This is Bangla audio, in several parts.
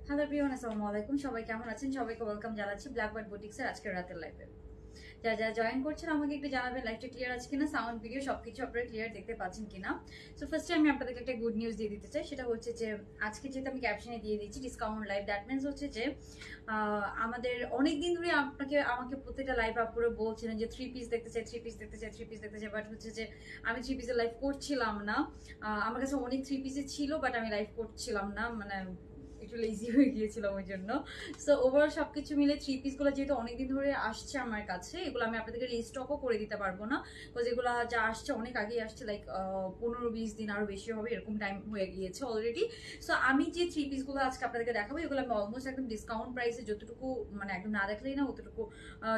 হ্যালো এভরিওয়ান, আসসালামু আলাইকুম। সবাই কেমন আছেন? সবাইকে ওয়েলকাম জানাচ্ছি ব্ল্যাকবার্ড বুটিক্সের আজকের রাতের লাইভে। যারা জয়েন করছেন আমাকে একটু জানাবেন লাইভটা ক্লিয়ার আছে কিনা, সাউন্ড ভিডিও সবকিছু আপনারা ক্লিয়ার দেখতে পাচ্ছেন কিনা। সো ফার্স্টে আমি আপনাদেরকে একটা গুড নিউজ দিয়ে দিতে চাই, সেটা হচ্ছে যে আজকে যেহেতু আমি ক্যাপশনে দিয়ে দিচ্ছি ডিসকাউন্ট লাইভ, দ্যাট মিনস হচ্ছে যে আমাদের অনেক দিন ধরে আমাকে প্রত্যেকটা লাইভ আপুরে বলছিলেন যে থ্রি পিস দেখতে চাই, থ্রি পিস দেখতে চাই, থ্রি পিস দেখতে চাই, বাট হচ্ছে যে আমি থ্রি পিসের লাইভ করছিলাম না। আমার কাছে অনেক থ্রি পিসে ছিল, বাট আমি লাইভ করছিলাম না, মানে একটু লেজি হয়ে গিয়েছিলাম ওই জন্য। সো ওভারঅল সবকিছু মিলে থ্রি পিসগুলো যেহেতু অনেকদিন ধরে আসছে আমার কাছে, এগুলো আমি আপনাদেরকে রিস্টকও করে দিতে পারবো না, বিকজ এগুলো যা আসছে অনেক আগেই আসছে, লাইক 15-20 দিন আরো বেশি হবে, এরকম টাইম হয়ে গিয়েছে অলরেডি। সো আমি যে থ্রি পিসগুলো আজকে আপনাদেরকে দেখাবো, এগুলো আমি অলমোস্ট একদম ডিসকাউন্ট প্রাইসে, যতটুকু মানে একদম না দেখলেই না অতটুকু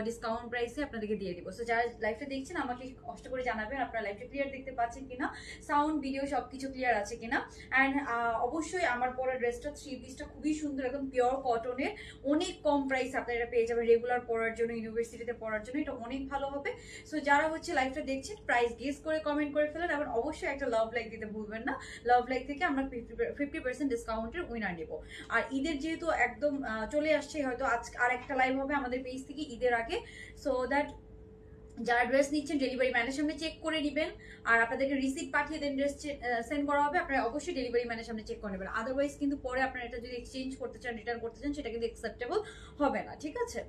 ডিসকাউন্ট প্রাইসে আপনাদেরকে দিয়ে দিব। সো যারা লাইভটা দেখছেন আমাকে কষ্ট করে জানাবেন আপনারা লাইভটা ক্লিয়ার দেখতে পাচ্ছেন কিনা, সাউন্ড ভিডিও সবকিছু ক্লিয়ার আছে কিনা। অ্যান্ড অবশ্যই আমার পরা ড্রেসটা থ্রি পিসটা খুবই সুন্দর, একদম পিওর কটনের, অনেক কম প্রাইস আপনারা এটা পেয়ে যাবেন রেগুলার পরার জন্য, ইউনিভার্সিটিতে পড়ার জন্য এটা অনেক ভালো হবে। সো যারা হচ্ছে লাইভটা দেখছেন প্রাইস গেস করে কমেন্ট করে ফেলেন, এবং অবশ্যই একটা লাভ লাইক দিতে ভুলবেন না। লাভ লাইক থেকে আমরা 50% ডিসকাউন্টের উইনার নেব। আর ঈদের যেহেতু একদম চলে আসছে, হয়তো আজ আর একটা লাইভ হবে আমাদের পেজ থেকে ঈদের আগে। সো দ্যাট যারা ড্রেস নিচ্ছেন ডেলিভারি ম্যানের সামনে চেক করে নেবেন, আর আপনাদেরকে রিসিপ্ট পাঠিয়ে দেন, ড্রেস সেন্ড করা হবে, আপনারা অবশ্যই ডেলিভারি ম্যানের সামনে চেক করে নেবেন। আদারওয়াইজ কিন্তু পরে আপনারা এটা যদি এক্সচেঞ্জ করতে চান, রিটার্ন করতে চান, সেটা কিন্তু অ্যাকসেপ্টেবল হবে না, ঠিক আছে?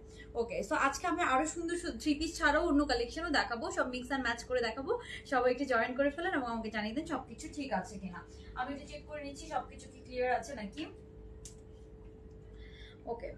ওকে, সো আজকে আমি আরো সুন্দর থ্রি পিস ছাড়াও অন্য কালেকশনও দেখাবো, সব মিক্স অ্যান্ড ম্যাচ করে দেখাবো। সবাই একটু জয়েন করে ফেলেন এবং আমাকে জানিয়ে দেন সবকিছু ঠিক আছে কিনা। আমি একটু চেক করে নিচ্ছি সবকিছু কি ক্লিয়ার আছে নাকি। ওকে,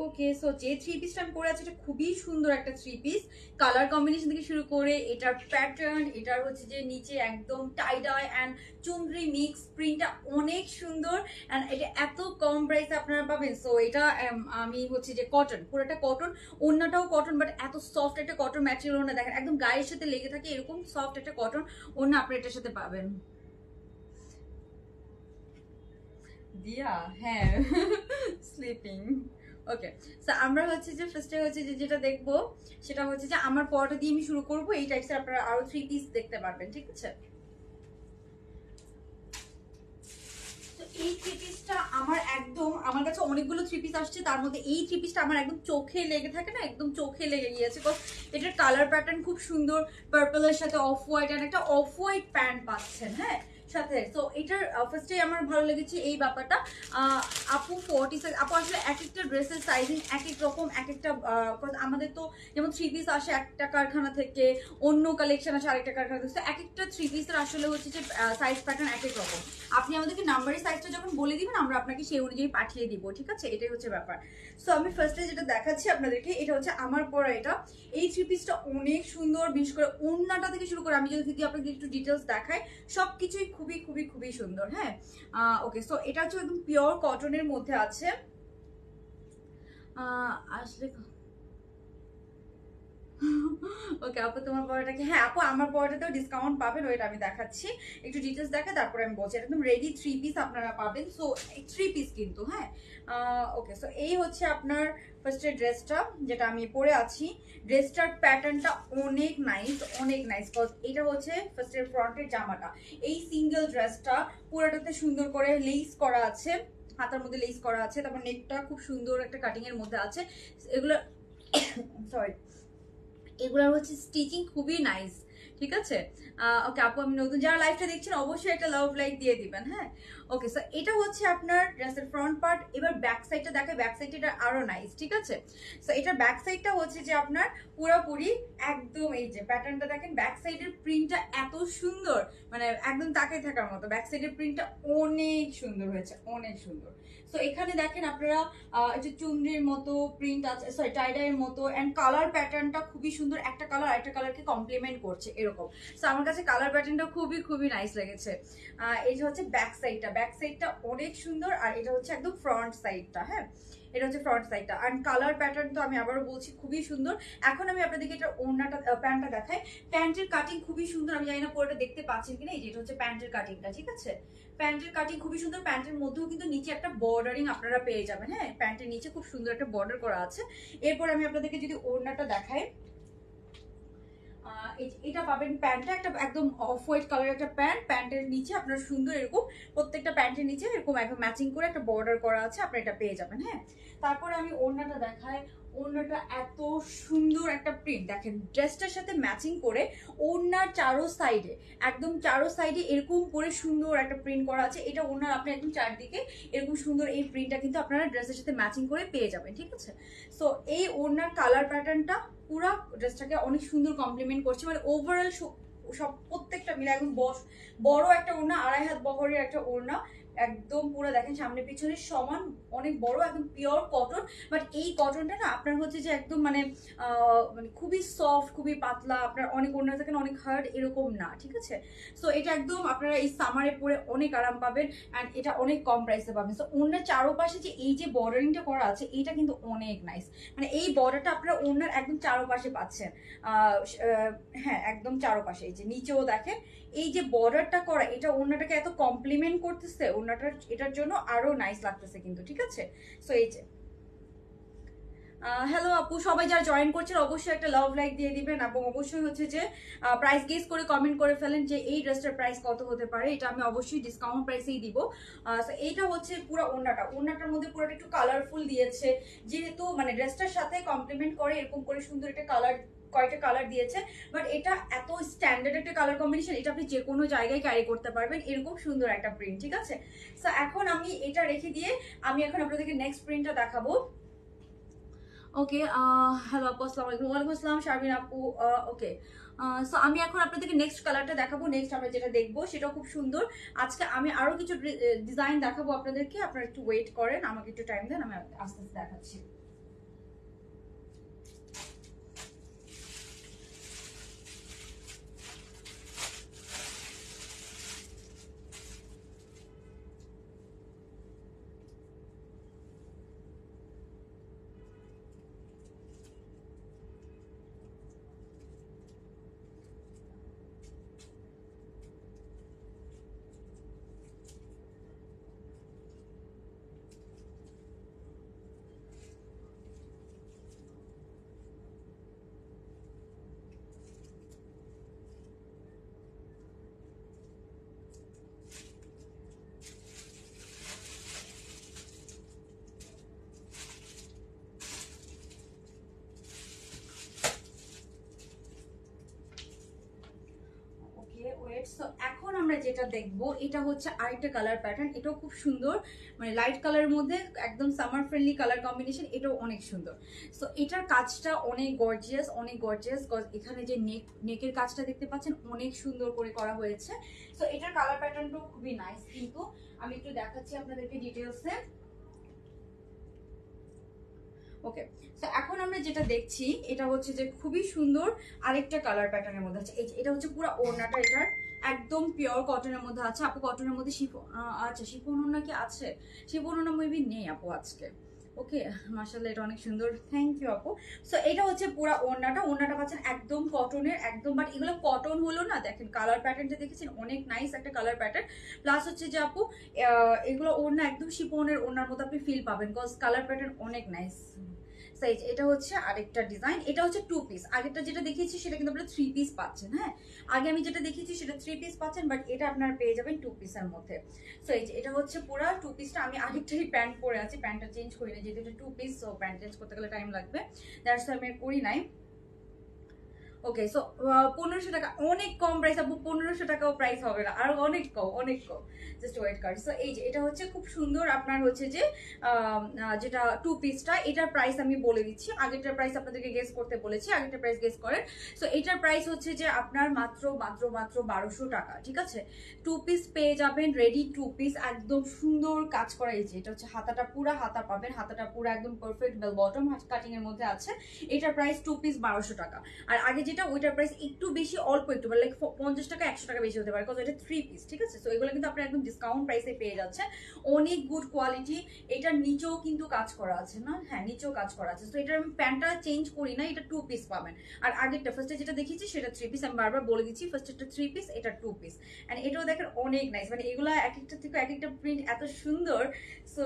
ওকে। সো যে থ্রি পিসটা আমি পরে আছি এটা খুবই সুন্দর একটা থ্রি পিস, কালার কম্বিনেশন থেকে শুরু করে এটার প্যাটার্ন, এটার হচ্ছে যে নিচে একদম টাই ডাই অ্যান্ড চুনরি মিক্স প্রিন্টটা অনেক সুন্দর, অ্যান্ড এটা এত কম প্রাইসে আপনারা পাবেন। সো এটা আমি হচ্ছে যে কটন, পুরোটা কটন, ওড়নাটাও কটন, বাট এত সফট একটা কটন ম্যাটেরিয়াল ওড়না, দেখেন একদম গায়ের সাথে লেগে থাকে এরকম সফট একটা কটন ওড়না আপনারা এটার সাথে পাবেন। দিয়া, হ্যাঁ। স্লিপিং। ওকে, সো আমরা হচ্ছে যে ফার্স্টে হচ্ছে যে যেটা দেখবো সেটা হচ্ছে যে আমার পরটা দিয়ে আমি শুরু করবো, এই টাইপসের আপনারা আরো থ্রি পিস দেখতে পারবেন, ঠিক আছে? তো এই থ্রি পিসটা আমার একদম, আমার কাছে অনেকগুলো থ্রি পিস আসছে, তার মধ্যে এই থ্রি পিসটা আমার একদম চোখে লেগে থাকে না, একদম চোখে লেগে গিয়েছে, বিকজ এটার কালার প্যাটার্ন খুব সুন্দর, পার্পলের সাথে অফ হোয়াইট, আর একটা অফ হোয়াইট প্যান্ট পাচ্ছেন, হ্যাঁ সাথে। তো এটার ফার্স্টে আমার ভালো লেগেছে এই ব্যাপারটা। আপু 46, আপু আসলে এক একটা ড্রেসের সাইজিং এক এক রকম, এক একটা আমাদের তো যেমন থ্রি পিস আসে একটা কারখানা থেকে, অন্য কালেকশন আসে আরেকটা কারখানা থেকে, এক একটা থ্রি পিসের আসলে হচ্ছে যে সাইজ প্যাটার্ন এক এক রকম। আপনি আমাদেরকে নাম্বারের সাইজটা যখন বলে দিবেন আমরা আপনাকে সেই অনুযায়ী পাঠিয়ে দিব, ঠিক আছে? এটাই হচ্ছে ব্যাপার। সো আমি ফার্স্টে যেটা দেখাচ্ছি আপনাদেরকে, এটা হচ্ছে আমার পরা এটা। এই থ্রি পিসটা অনেক সুন্দর, বিশেষ করে ওড়নাটা থেকে শুরু করে আমি যদি আপনাকে একটু ডিটেলস দেখাই, সবকিছুই খুবই খুবই খুবই সুন্দর, হ্যাঁ। ওকে, সো এটা হচ্ছে একদম পিওর কটনের মধ্যে আছে। আসলে ওকে আপু, তোমার পড়াটাকে, হ্যাঁ আপু আমার পড়াটাতেও ডিসকাউন্ট পাবেন, ওইটা আমি দেখাচ্ছি। একটু ডিটেলস দেখে তারপরে আমি বলছি, একদম রেডি থ্রি পিস আপনারা পাবেন। সো থ্রি পিস কিন্তু, হ্যাঁ। ওকে, সো এই হচ্ছে আপনার ফার্স্টের ড্রেসটা যেটা আমি পরে আছি। ড্রেসটার প্যাটার্নটা অনেক নাইস, অনেক নাইস, বিকজ এটা হচ্ছে ফার্স্টের ফ্রন্টের জামাটা। এই সিঙ্গেল ড্রেসটা পুরোটাতে সুন্দর করে লেস করা আছে, হাতার মধ্যে লেস করা আছে, তারপর নেকটা খুব সুন্দর একটা কাটিং এর মধ্যে আছে। এগুলো সরি, এগুলোর হচ্ছে স্টিচিং খুবই নাইস, ঠিক আছে? ওকে আপু, আমি নতুন যারা লাইভটা দেখছেন অবশ্যই একটা লাভ লাইক দিয়ে দিবেন, হ্যাঁ। ওকে, সো এটা হচ্ছে আপনার ড্রেসের ফ্রন্ট পার্ট। এবার ব্যাক সাইডটা দেখে, ব্যাক সাইডটা আরো নাইস, ঠিক আছে? সো এটার ব্যাক সাইডটা হচ্ছে যে আপনার পুরোপুরি একদম এই যে প্যাটার্নটা দেখেন, ব্যাক সাইডের প্রিন্টটা এত সুন্দর, মানে একদম তাকিয়ে থাকার মতো। ব্যাক সাইডের প্রিন্টটা অনেক সুন্দর হয়েছে, অনেক সুন্দর। সো এখানে দেখেন আপনারা একটু চুনরির মতো প্রিন্ট আছে, সরি টাইডাইয়ের মতো, এন্ড কালার প্যাটার্নটা খুবই সুন্দর, একটা কালার আরেকটা কালারকে কমপ্লিমেন্ট করছে এরকম। সো আমার কাছে কালার প্যাটার্নটা খুবই খুবই নাইস লেগেছে। এই যে হচ্ছে ব্যাক সাইডটা, ব্যাক সাইডটা অনেক সুন্দর, আর এটা হচ্ছে একদম ফ্রন্ট সাইডটা, হ্যাঁ। এটা হচ্ছে ফ্রন্ট সাইডটা। আর কালার প্যাটার্ন তো আমি আবারও বলছি খুবই সুন্দর। এখন আমি আপনাদেরকে এটা ওড়নাটা প্যান্টটা দেখাই। প্যান্টের কাটিং খুবই সুন্দর, আমি জানি না পুরোটা দেখতে পাচ্ছেন কিনা। এই যে এটা হচ্ছে প্যান্টের কাটিংটা, ঠিক আছে? প্যান্টের কাটিং খুবই সুন্দর। প্যান্টের মধ্যেও কিন্তু নিচে একটা বর্ডারিং আপনারা পেয়ে যাবেন। হ্যাঁ, প্যান্টের নিচে খুব সুন্দর একটা বর্ডার করা আছে। এরপর আমি আপনাদেরকে যদি ওড়নাটা দেখাই, এটা পাবেন প্যান্টটা একটা একদম অফ হোয়াইট কালার একটা প্যান্ট। প্যান্টের নিচে আপনার সুন্দর এরকম প্রত্যেকটা প্যান্টের নিচে এরকম একদম ম্যাচিং করে একটা বর্ডার করা আছে, আপনি এটা পেয়ে যাবেন। হ্যাঁ, তারপরে আমি ওড়নাটা দেখাই। ওড়নাটা এত সুন্দর একটা প্রিন্ট, দেখেন ড্রেসটার সাথে ম্যাচিং করে ওড়নার চারো সাইডে, একদম চারো সাইডে এরকম করে সুন্দর একটা প্রিন্ট করা আছে। এটা ওড়নার আপনি একদম চারদিকে এরকম সুন্দর এই প্রিন্টটা কিন্তু আপনারা ড্রেসের সাথে ম্যাচিং করে পেয়ে যাবেন, ঠিক আছে? সো এই ওড়নার কালার প্যাটার্নটা পুরো ড্রেসটাকে অনেক সুন্দর কমপ্লিমেন্ট করছে। মানে ওভারঅল সব প্রত্যেকটা মিলে একদম বড় একটা ওড়না, 2.5 হাত বহরের একটা ওড়না, একদম পুরো দেখেন সামনে পিছনে সমান, অনেক বড়, একদম পিওর কটন। বাট এই কটনটা না আপনার হচ্ছে যে একদম মানে খুবই সফট, খুবই পাতলা। আপনার অনেক ওড়না থাকেন অনেক হার্ড, এরকম না, ঠিক আছে? সো এটা একদম আপনারা এই সামারে পরে অনেক আরাম পাবেন, অ্যান্ড এটা অনেক কম প্রাইসে পাবেন। সো ওড়নার চারোপাশে যে এই যে বর্ডারিংটা করা আছে, এটা কিন্তু অনেক নাইস। মানে এই বর্ডারটা আপনারা ওড়নার একদম চারোপাশে পাচ্ছেন। হ্যাঁ, একদম চারোপাশে। এই যে নিচেও দেখেন এই যে বর্ডারটা করা, এটা ওড়নাটাকে এত কমপ্লিমেন্ট করতেছে, ওড়নাটার এটার জন্য আরো নাইস লাগতেছে কিন্তু, ঠিক আছে? সো এই যে হ্যালো আপু, সবাই যারা জয়েন করছেন অবশ্যই একটা লাভ লাইক দিয়ে দিবেন, এবং অবশ্যই হচ্ছে যে প্রাইস গেস করে কমেন্ট করে ফেলেন যে এই ড্রেসটার প্রাইস কত হতে পারে। এটা আমি অবশ্যই ডিসকাউন্ট প্রাইসেই দিব। এইটা হচ্ছে পুরো ওড়নাটার মধ্যে পুরোটা একটু কালারফুল দিয়েছে, যেহেতু মানে ড্রেসটার সাথে কমপ্লিমেন্ট করে এরকম করে সুন্দর একটা কালার, কয়টা কালার দিয়েছে। বাট এটা এত স্ট্যান্ডার্ড একটা কালার কম্বিনেশন, এটা আপনি যে কোনো জায়গায় ক্যারি করতে পারবেন, এরকম সুন্দর একটা প্রিন্ট, ঠিক আছে? সো এখন আমি এটা রেখে দিয়ে আমি এখন আপনাদেরকে নেক্সট প্রিন্টটা দেখাবো। ওকে, হ্যালো আপু, আসসালামু আলাইকুম। ওয়ালাইকুম আসসালাম শারমিন আপু। ওকে, সো আমি এখন আপনাদেরকে নেক্সট কালারটা দেখাবো। নেক্সট আমরা যেটা দেখবো সেটাও খুব সুন্দর। আজকে আমি আরো কিছু ডিজাইন দেখাবো আপনাদেরকে, আপনারা একটু ওয়েট করেন, আমাকে একটু টাইম দেন, আমি আস্তে আস্তে দেখাচ্ছি। এখন আমরা যেটা দেখবো এটা হচ্ছে আরেকটা কালার প্যাটার্ন, এটাও খুব সুন্দর, মানে লাইট কালারের মধ্যে একদম সামার ফ্রেন্ডলি কালার কম্বিনেশন, এটাও অনেক সুন্দর। সো এটার কাজটা অনেক গর্জিয়াস, অনেক গর্জিয়াস। এখানে যে নেকের কাজটা দেখতে পাচ্ছেন অনেক সুন্দর করে করা হয়েছে। সো এটার কালার প্যাটার্নটাও খুবই নাইস, কিন্তু আমি একটু দেখাচ্ছি আপনাদেরকে ডিটেলসে। ওকে, তো এখন আমরা যেটা দেখছি এটা হচ্ছে যে খুবই সুন্দর আরেকটা কালার প্যাটার্নের মধ্যে আছে। এটা হচ্ছে পুরো ওড়নাটা এটার একদম পিওর কটনের মধ্যে আছে। আপু কটনের মধ্যে শিফন, আচ্ছা শিফন ওড়না কি আছে? শিফন ওড়না মেবি নেই আপু আজকে। ওকে, মাশাআল্লাহ, এটা অনেক সুন্দর, থ্যাংক ইউ আপু। সো এটা হচ্ছে পুরো ওড়নাটা পাচ্ছেন একদম কটনের, একদম। বাট এগুলো কটন হলো না, দেখেন কালার প্যাটার্নটা দেখেছেন অনেক নাইস একটা কালার প্যাটার্ন। প্লাস হচ্ছে যে আপু এগুলো ওড়না একদম শিফনের ওড়নার মতো আপনি ফিল পাবেন, বিকজ কালার প্যাটার্ন অনেক নাইস। সাইজ এটা হচ্ছে আরেকটা ডিজাইন, এটা হচ্ছে 2 পিস। আগেরটা যেটা দেখিয়েছি সেটা কিন্তু আপনারা 3 পিস পাচ্ছেন। হ্যাঁ, আগে আমি যেটা দেখিয়েছি সেটা 3 পিস পাচ্ছেন, বাট এটা আপনারা পেয়ে যাবেন 2 পিসের মধ্যে। সো এটা হচ্ছে পুরো 2 পিসটা। আমি আরেকটাই প্যান্ট পরে আছি, প্যান্টটা চেঞ্জ করি না যেহেতু এটা 2 পিস, সো প্যান্ট চেঞ্জ করতে গেলে টাইম লাগবে, দ্যাটস ওয়াই আমি করি নাই। ওকে, সো 1500 টাকা অনেক কম প্রাইস আপু, 1500 টাকাও প্রাইস হবে না, আর অনেক কম, অনেক কম, জাস্ট ওয়েট কার্ড। সো এই যে এটা হচ্ছে খুব সুন্দর আপনার হচ্ছে যে যেটা 2 পিসটা, এটার প্রাইস আমি বলে দিচ্ছি। আগেরটার প্রাইস আপনাদেরকে গেস করতে বলেছি, আগেরটার প্রাইস গেস করেন। সো এটার প্রাইস হচ্ছে যে আপনার মাত্র 1200 টাকা, ঠিক আছে? 2 পিস পেয়ে যাবেন, রেডি 2 পিস, একদম সুন্দর কাজ করা। এই যে এটা হচ্ছে হাতাটা, পুরা হাতা পাবেন, হাতাটা পুরো একদম পারফেক্ট বেল বটম কাটিং এর মধ্যে আছে। এটার প্রাইস 2 পিস 1200 টাকা। আর আগে যেটা ওইটার প্রাইস একটু বেশি, অল্প একটু লাইক 50 টাকা 100 টাকা বেশি হতে পারে, কারণ এটা 3 পিস, ঠিক আছে। সো এগুলো কিন্তু আপনারা একদম ডিসকাউন্ট প্রাইসে পেয়ে যাচ্ছে, অনেক গুড কোয়ালিটি। এটার নিচেও কিন্তু কাজ করা আছে না, হ্যাঁ নিচেও কাজ করা আছে। তো এটার আমি প্যান্টটা চেঞ্জ করি না, এটা 2 পিস পাবেন। আর আগেরটা ফার্স্টে যেটা দেখিয়েছি সেটা 3 পিস, আমি বারবার বলে দিচ্ছি, ফার্স্ট এটা 3 পিস, এটা 2 পিস। এন্ড এটাও দেখেন অনেক নাইস, মানে এগুলা এক একটা থেকে এক একটা প্রিন্ট এত সুন্দর। সো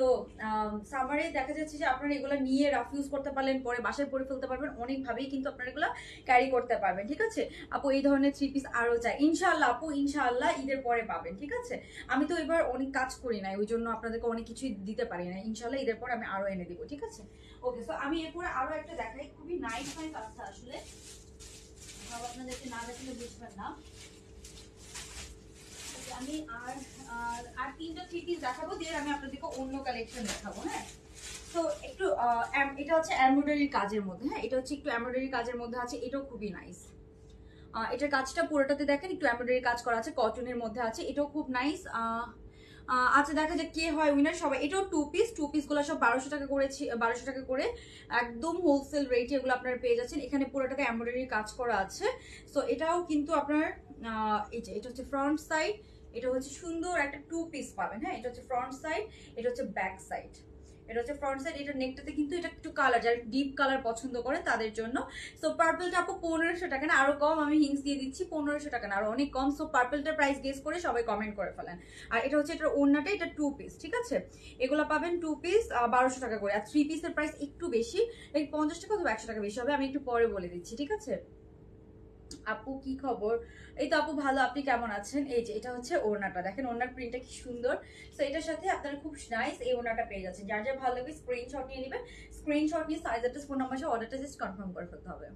সামারে দেখা যাচ্ছে যে আপনারা এগুলো নিয়ে রাফ ইউজ করতে পারলেন, পরে বাসায় পরে ফেলতে পারবেন, অনেকভাবেই কিন্তু আপনারা এগুলো ক্যারি করতে পারবেন, ঠিক আছে। আপু এই ধরনের 3 পিস আরো চাই, ইনশাআল্লাহ আপু, ইনশাআল্লাহ ঈদের পরে পাবেন, ঠিক আছে। আমি তো এবার অনেক কাজ করি নাই, ওই জন্য আপনাদেরকে অনেক কিছুই দিতে পারি না, ইনশাআল্লাহ ঈদের পর আমি আরো এনে দিব, ঠিক আছে। ওকে, সো আমি এরপরে আরো একটা দেখাই, খুবই নাইস নাইস আছে আসলে, সব আপনাদেরকে না দেখালে বুঝবেন না। আমি আর আর 3টা 3 পিস দেখাবো, দিয়ে আমি আপনাদেরকে অন্য কালেকশন দেখাবো, হ্যাঁ। তো একটু এটা হচ্ছে এমব্রয়ডারি কাজের মধ্যে, হ্যাঁ এটা হচ্ছে একটু এমব্রয়ডারি কাজের মধ্যে আছে, এটাও খুবই নাইস। এটার কাজটা পুরোটাতে দেখেন একটু এমব্রয়ডারি কাজ করা আছে, কটনের মধ্যে আছে, এটাও খুব নাইস। আচ্ছা দেখা যাক কে হয় উইনার। সবাই এটাও 2 পিস, 2 পিস গুলো সব 1200 টাকা করেছি, 1200 টাকা করে একদম হোলসেল রেটে এগুলো আপনারা পেয়ে যাচ্ছেন। এখানে পুরোটাতে এমব্রয়ডারি কাজ করা আছে। সো এটাও কিন্তু আপনার এই যে এটা হচ্ছে ফ্রন্ট সাইড, এটা হচ্ছে সুন্দর একটা 2 পিস পাবেন, হ্যাঁ এটা হচ্ছে ফ্রন্ট সাইড, এটা হচ্ছে ব্যাক সাইড। এটা হচ্ছে ফ্রন্ট সাইড, এটা নেকটাতে কিন্তু এটা একটু কালার, যারা ডিপ কালার পছন্দ করে তাদের জন্য। সো পার্পলটা আপু 1500 টাকা না, আরো কম, আমি হিংস দিয়ে দিচ্ছি 1500 টাকা না, আরো অনেক কম। সো পার্পলটার প্রাইস গেস করে সবাই কমেন্ট করে ফেলেন। আর এটা হচ্ছে এটার ওড়নাটা, এটা 2 পিস, ঠিক আছে। এগুলো পাবেন 2 পিস 1200 টাকা করে। আর 3 পিসের প্রাইস একটু বেশি, এই 50 টাকা অথবা 100 টাকা বেশি হবে, আমি একটু পরে বলে দিচ্ছি, ঠিক আছে। আপু কি খবর? এই তো আপু ভালো, আপনি কেমন আছেন? এই যে এটা হচ্ছে ওড়নাটা, দেখেন ওড়নার প্রিন্টটা কি সুন্দর। সো এটার সাথে আপনারা খুব নাইস এই ওড়নাটা পেয়ে যাচ্ছেন। যার যার ভালো লাগবে স্ক্রিনশট নিয়ে নেবেন, স্ক্রিনশট নিয়ে সাইজ অ্যাড্রেস ফোন নাম্বার সহ অর্ডারটা জাস্ট কনফার্ম করে ফেলতে হবে।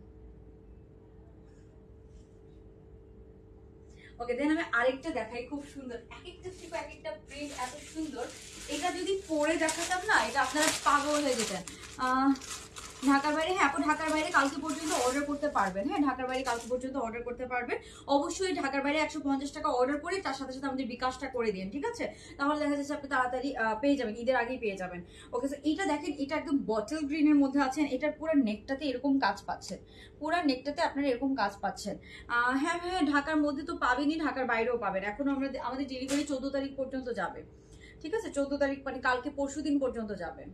ওকে, দেন আমি আরেকটা দেখাই, খুব সুন্দর, এক একটা থেকে এক একটা প্রিন্ট এত সুন্দর। এটা যদি পরে দেখাতাম না, এটা আপনারা পাগল হয়ে যেতেন। ঢাকার বাইরে, হ্যাঁ আপু ঢাকার বাইরে কালকে পর্যন্ত অর্ডার করতে পারবেন, হ্যাঁ ঢাকার বাইরে কালকে পর্যন্ত অর্ডার করতে পারবেন। অবশ্যই ঢাকার বাইরে 150 টাকা অর্ডার করে তার সাথে সাথে আমাদের বিকাশটা করে দিন, ঠিক আছে। তাহলে দেখা যাচ্ছে আপনি তাড়াতাড়ি পেয়ে যাবেন, ঈদের আগেই পেয়ে যাবেন। ওকে, সো এইটা দেখেন, এটা একদম বটল গ্রিনের মধ্যে আছেন, এটার পুরো নেকটাতে এরকম কাজ পাচ্ছেন, পুরো নেকটাতে আপনারা এরকম কাজ পাচ্ছেন। হ্যাঁ হ্যাঁ ঢাকার মধ্যে তো পাবেনই, ঢাকার বাইরেও পাবেন। এখন আমাদের ডেলিভারি 14 তারিখ পর্যন্ত যাবে, ঠিক আছে, 14 তারিখ মানে কালকে পরশু দিন পর্যন্ত যাবে।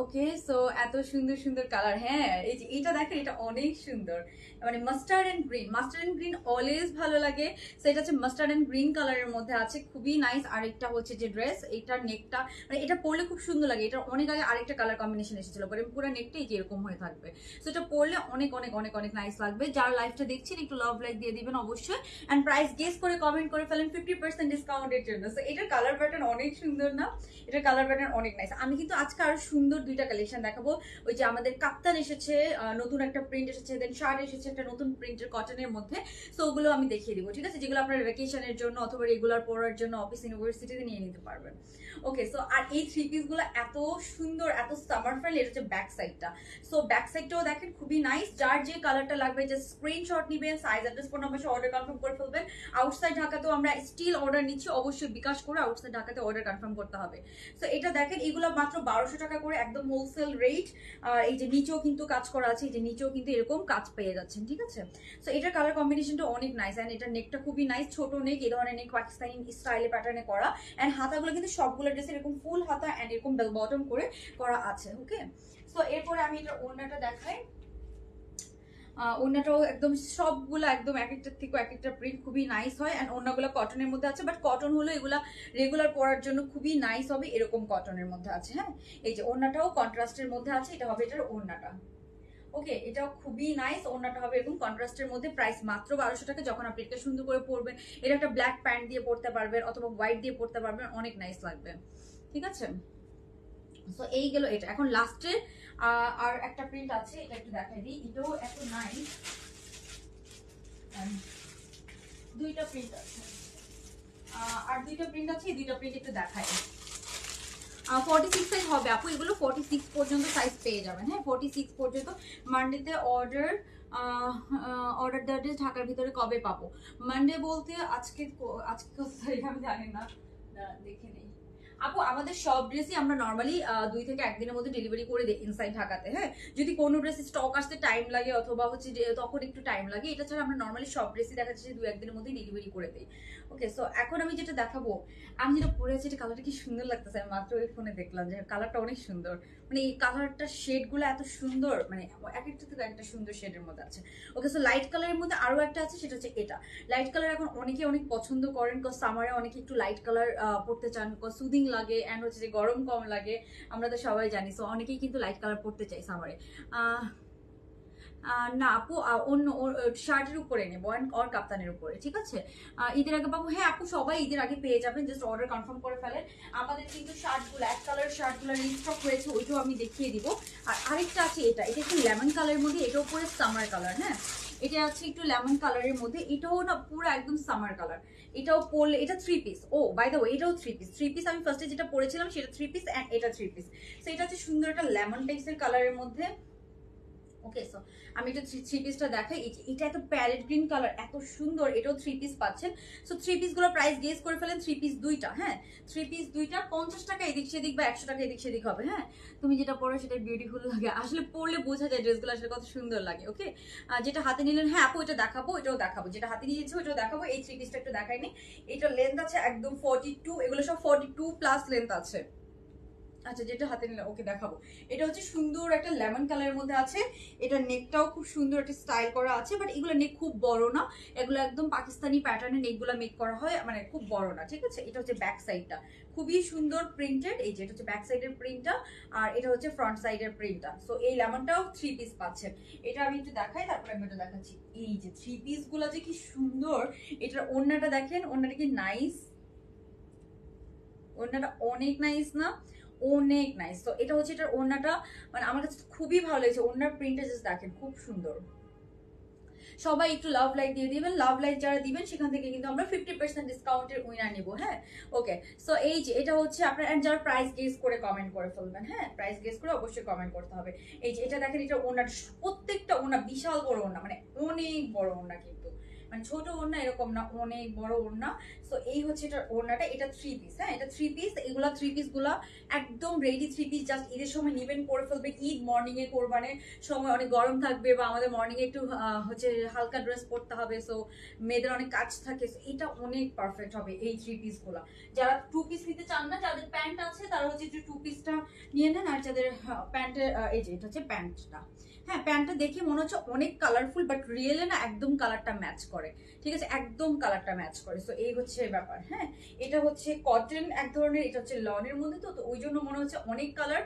ওকে, সো এত সুন্দর সুন্দর কালার, হ্যাঁ এই যে এটা দেখেন, এটা অনেক সুন্দর, মানে mustard and green, mustard and green always ভালো লাগে। সো এটা হচ্ছে মাস্টার্ড এন্ড গ্রিন কালারের মধ্যে আছে, খুবই নাইস। আরেকটা হচ্ছে যে ড্রেস, এইটার নেকটা মানে এটা পরলে খুব সুন্দর লাগে। এটা অনেক আগে আরেকটা কালার কম্বিনেশন এসেছিল, পরে পুরো নেকটা এই যে এরকম হয়ে থাকবে। সো এটা পরলে অনেক অনেক অনেক অনেক নাইস লাগবে। যারা লাইভটা দেখছেন একটু লাভ লাইক দিয়ে দিবেন অবশ্যই, এন্ড প্রাইস গেস করে কমেন্ট করে ফেলেন 50% ডিসকাউন্টের জন্য। সো এটার কালার প্যাটার্ন অনেক সুন্দর না, এটার কালার প্যাটার্ন অনেক নাইস। আমি কিন্তু আজকে আরো সুন্দর 2টা কালেকশন দেখাবো। ওই যে আমাদের কাপ্তান এসেছে, নতুন একটা প্রিন্ট এসেছে, দেন শার্ট এসেছে একটা নতুন প্রিন্টের কটনের মধ্যে। সো ওগুলো আমি দেখিয়ে দিব, ঠিক আছে, যেগুলো আপনার ভ্যাকেশনের জন্য অথবা রেগুলার পড়ার জন্য অফিস ইউনিভার্সিটিতে নিয়ে নিতে পারবেন। ওকে, সো আর এই 3 পিস গুলো এত সুন্দর, এত সামার ফ্রেন্ডলি। এটা হচ্ছে ব্যাক সাইডটা। সো ব্যাক সাইডটাও দেখেন খুবই নাইস। যার যে কালারটা লাগবে জাস্ট স্ক্রিনশট নেবেন, size address phone number order confirm করে ফেলবেন। আউটসাইড ঢাকাতেও আমরা স্টিল অর্ডার নিচ্ছি, অবশ্যই বিকাশ করে আউটসাইড ঢাকাতে অর্ডার কনফার্ম করতে হবে। সো এটা দেখেন, এগুলো মাত্র 1200 টাকা করে, একদম হোলসেল রেট। আর এই যে নিচেও কিন্তু কাজ করা আছে, এই যে নিচেও কিন্তু এরকম কাজ পেয়ে যাচ্ছেন, ঠিক আছে। সো এটার কালার কম্বিনেশনটা অনেক নাইস, এন্ড এটার নেকটা খুবই নাইস, ছোট নেক, এই ধরনের নেক পাকিস্তানি স্টাইলে প্যাটার্নে করা। এন্ড হাতাগুলো কিন্তু সবগুলো ড্রেসে এরকম ফুল হাতা এন্ড এরকম বেল বটম করে করা আছে। ওকে, সো এরপরে আমি এটা ওড়নাটা দেখাই। ওড়নাটাও একদম সবগুলো একদম এক একটা থেকে এক একটা প্রিন্ট খুবই নাইস হয়। এন্ড ওড়নাগুলো কটনের মধ্যে আছে, বাট কটন হলো এগুলা রেগুলার পরার জন্য খুবই নাইস হবে, এরকম কটনের মধ্যে আছে। হ্যাঁ এই যে ওড়নাটাও কন্ট্রাস্টের মধ্যে আছে, এটা হবে এটার ওড়নাটা। ওকে, এটাও খুবই নাইস, ওড়নাটা হবে এরকম কন্ট্রাস্টের মধ্যে, প্রাইস মাত্র 1200 টাকা। যখন আপনি এটা সুন্দর করে পরবেন, এটা একটা ব্ল্যাক প্যান্ট দিয়ে পরতে পারবেন অথবা হোয়াইট দিয়ে পরতে পারবেন, অনেক নাইস লাগবে, ঠিক আছে। সো এই গেল এটা। এখন লাস্টে আর একটা প্রিন্ট আছে, এটা একটু দেখাই দিই, এটাও এত নাইস। 2টা প্রিন্ট আছে, আর 2টা প্রিন্ট আছে, এই 2টা প্রিন্ট একটু দেখাই। 46 সাইজ হবে আপু, এগুলো 46 পর্যন্ত সাইজ পেয়ে যাবেন, হ্যাঁ 46 পর্যন্ত। মানডেতে অর্ডার দেওয়ার ঢাকার ভিতরে কবে পাবো? মানডে বলতে আজকে কত তারিখ আমি জানি না, দেখে নেই। আপু আমাদের সব ড্রেসই আমরা নর্মালি 2 থেকে 1 দিনের মধ্যে ডেলিভারি করে দিই ইনসাইড ঢাকাতে। হ্যাঁ, যদি কোনো ড্রেস স্টক আসতে টাইম লাগে অথবা হচ্ছে তখন একটু টাইম লাগে, এটা ছাড়া আমরা নর্মালি সব ড্রেসই দেখা যাচ্ছে 2-1 দিনের মধ্যে ডেলিভারি করে দিই। ওকে, সো এখন আমি যেটা দেখাবো, আমি যেটা পরে আছি এটা কালারটা কি সুন্দর লাগতেছে, আমি মাত্র ওই ফোনে দেখলাম যে কালারটা অনেক সুন্দর, মানে এই কালারটা শেড গুলো এত সুন্দর, মানে এক একটা থেকে একটা সুন্দর শেডের মধ্যে আছে। ওকে, সো লাইট কালারের মধ্যে আরো একটা আছে, সেটা হচ্ছে এটা। লাইট কালার এখন অনেকে অনেক পছন্দ করেন, কজ সামারে অনেকে একটু লাইট কালার পড়তে চান, কজ সুদিং লাগে এন্ড হচ্ছে যে গরম কম লাগে, আমরা তো সবাই জানি। সো অনেকেই কিন্তু লাইট কালার পড়তে চাই সামারে। না আপু, অন্য শার্টের উপরে নেবো আর কাপ্তানের উপরে, ঠিক আছে? ঈদের আগে পাবো? হ্যাঁ আপু, সবাই ঈদের আগে পেয়ে যাবেন, জাস্ট অর্ডার কনফার্ম করে ফেলেন। আমাদের কিন্তু শার্টগুলো এক কালার শার্টগুলো রিস্টক হয়েছে, ওইটাও আমি দেখিয়ে দিব। আর আরেকটা আছে এটা একটু লেমন কালারের মধ্যে, এটাও পুরো সামার কালার। হ্যাঁ, এটা আছে একটু লেমন কালারের মধ্যে, এটাও না পুরো একদম সামার কালার। এটাও পরলে, এটা 3 piece. Oh by the way, এটাও 3 পিস। 3 পিস আমি ফার্স্টে যেটা পরেছিলাম সেটা 3 পিস এন্ড এটা 3 পিস। সো এটা হচ্ছে সুন্দর একটা লেমন টাইপসের কালারের মধ্যে। ওকে, সো আমি একটু 3 পিসটা দেখাই। এটা এত প্যারেট গ্রিন কালার, এত সুন্দর, এটাও 3 পিস পাচ্ছেন। সো 3 পিস গুলো প্রাইস গেস করে ফেলেন। 3 পিস দুইটা, হ্যাঁ 3 পিস দুইটা 50 টাকা এদিক সেদিক বা 100 টাকা এদিক সেদিক হবে। হ্যাঁ, তুমি যেটা পরো সেটা বিউটিফুল লাগে, আসলে পরলে বোঝা যায় ড্রেসগুলো আসলে কত সুন্দর লাগে। ওকে, যেটা হাতে নিলেন, হ্যাঁ আপু এটা দেখাবো, এটাও দেখাবো, যেটা হাতে নিয়েছে ওটাও দেখাবো। এই 3 পিসটা একটু দেখাইনি। এটা লেন্থ আছে একদম 42, এগুলো সব 42 প্লাস লেন্থ আছে। আচ্ছা, যেটা হাতে নিলাম ওকে দেখাবো। এটা হচ্ছে সুন্দর একটা লেমন কালারের মধ্যে আছে। এটা নেকটাও খুব সুন্দর একটা স্টাইল করা আছে, বাট এগুলো নেক খুব বড় না, এগুলো একদম পাকিস্তানি প্যাটার্নে নেকগুলো মেক করা হয়, মানে খুব বড় না, ঠিক আছে? এটা হচ্ছে ব্যাক সাইডটা, খুবই সুন্দর প্রিন্টেড। এই যে এটা হচ্ছে ব্যাক সাইডের প্রিন্টটা, আর এটা হচ্ছে ফ্রন্ট সাইডের প্রিন্টটা। সো এই লেমনটাও 3 পিস পাচ্ছেন। এটা আমি একটু দেখাই, তারপরে আমি এটা দেখাচ্ছি। এই যে 3 পিস গুলো যে কি সুন্দর। এটার ওড়নাটা দেখেন, ওড়নাটা কি নাইস, ওড়নাটা অনেক নাইস না? অনেক নাইস। তো এটা হচ্ছে এটার ওড়নাটা, মানে আমার কাছে খুবই ভালো লেগেছে। ওড়নার প্রিন্টটা জাস্ট দেখেন, খুব সুন্দর। সবাই একটু লাভ লাইক দিয়ে দিবেন, লাভ লাইক যারা দিবেন সেখান থেকে কিন্তু আমরা 50% ডিসকাউন্টের উইনার নিব। হ্যাঁ, ওকে, সো এই যে এটা হচ্ছে আপনার, এন্ড যারা প্রাইস গেস করে কমেন্ট করে ফেলবেন। হ্যাঁ, প্রাইস গেস করে অবশ্যই কমেন্ট করতে হবে। এই যে এটা দেখেন, এটা ওড়না, প্রত্যেকটা ওড়না বিশাল বড় ওড়না, মানে অনেক বড় ওড়না, কিন্তু মানে ছোট ওড়না এরকম না, অনেক বড় ওড়না। সো এই হচ্ছে এটার ওড়নাটা। এটা 3 পিস। হ্যাঁ, এটা 3 পিস। এগুলা 3 পিস গুলা একদম রেডি 3 পিস, জাস্ট ঈদের সময় নিবেন, পরে ফেলবেন। ঈদ মর্নিং এ কোরবানের সময় অনেক গরম থাকবে, বা আমাদের মর্নিং এ একটু হচ্ছে হালকা ড্রেস পরতে হবে, সো মেয়েদের অনেক কাজ থাকে, এটা অনেক পারফেক্ট হবে এই 3 পিস গুলা। যারা 2 পিস নিতে চান না, যাদের প্যান্ট আছে তারা হচ্ছে 2 পিসটা নিয়ে নেন। আর যাদের প্যান্টের, এই যে এটা হচ্ছে প্যান্টটা। হ্যাঁ, প্যান্টটা দেখে মনে হচ্ছে অনেক কালারফুল, বাট রিয়েলে না একদম কালারটা ম্যাচ করে, ঠিক আছে? একদম কালারটা ম্যাচ করে। সো এই হচ্ছে ব্যাপার। হ্যাঁ, এটা হচ্ছে কটন এক ধরনের, এটা হচ্ছে লনের মধ্যে, তো ওই জন্য মনে হচ্ছে অনেক কালার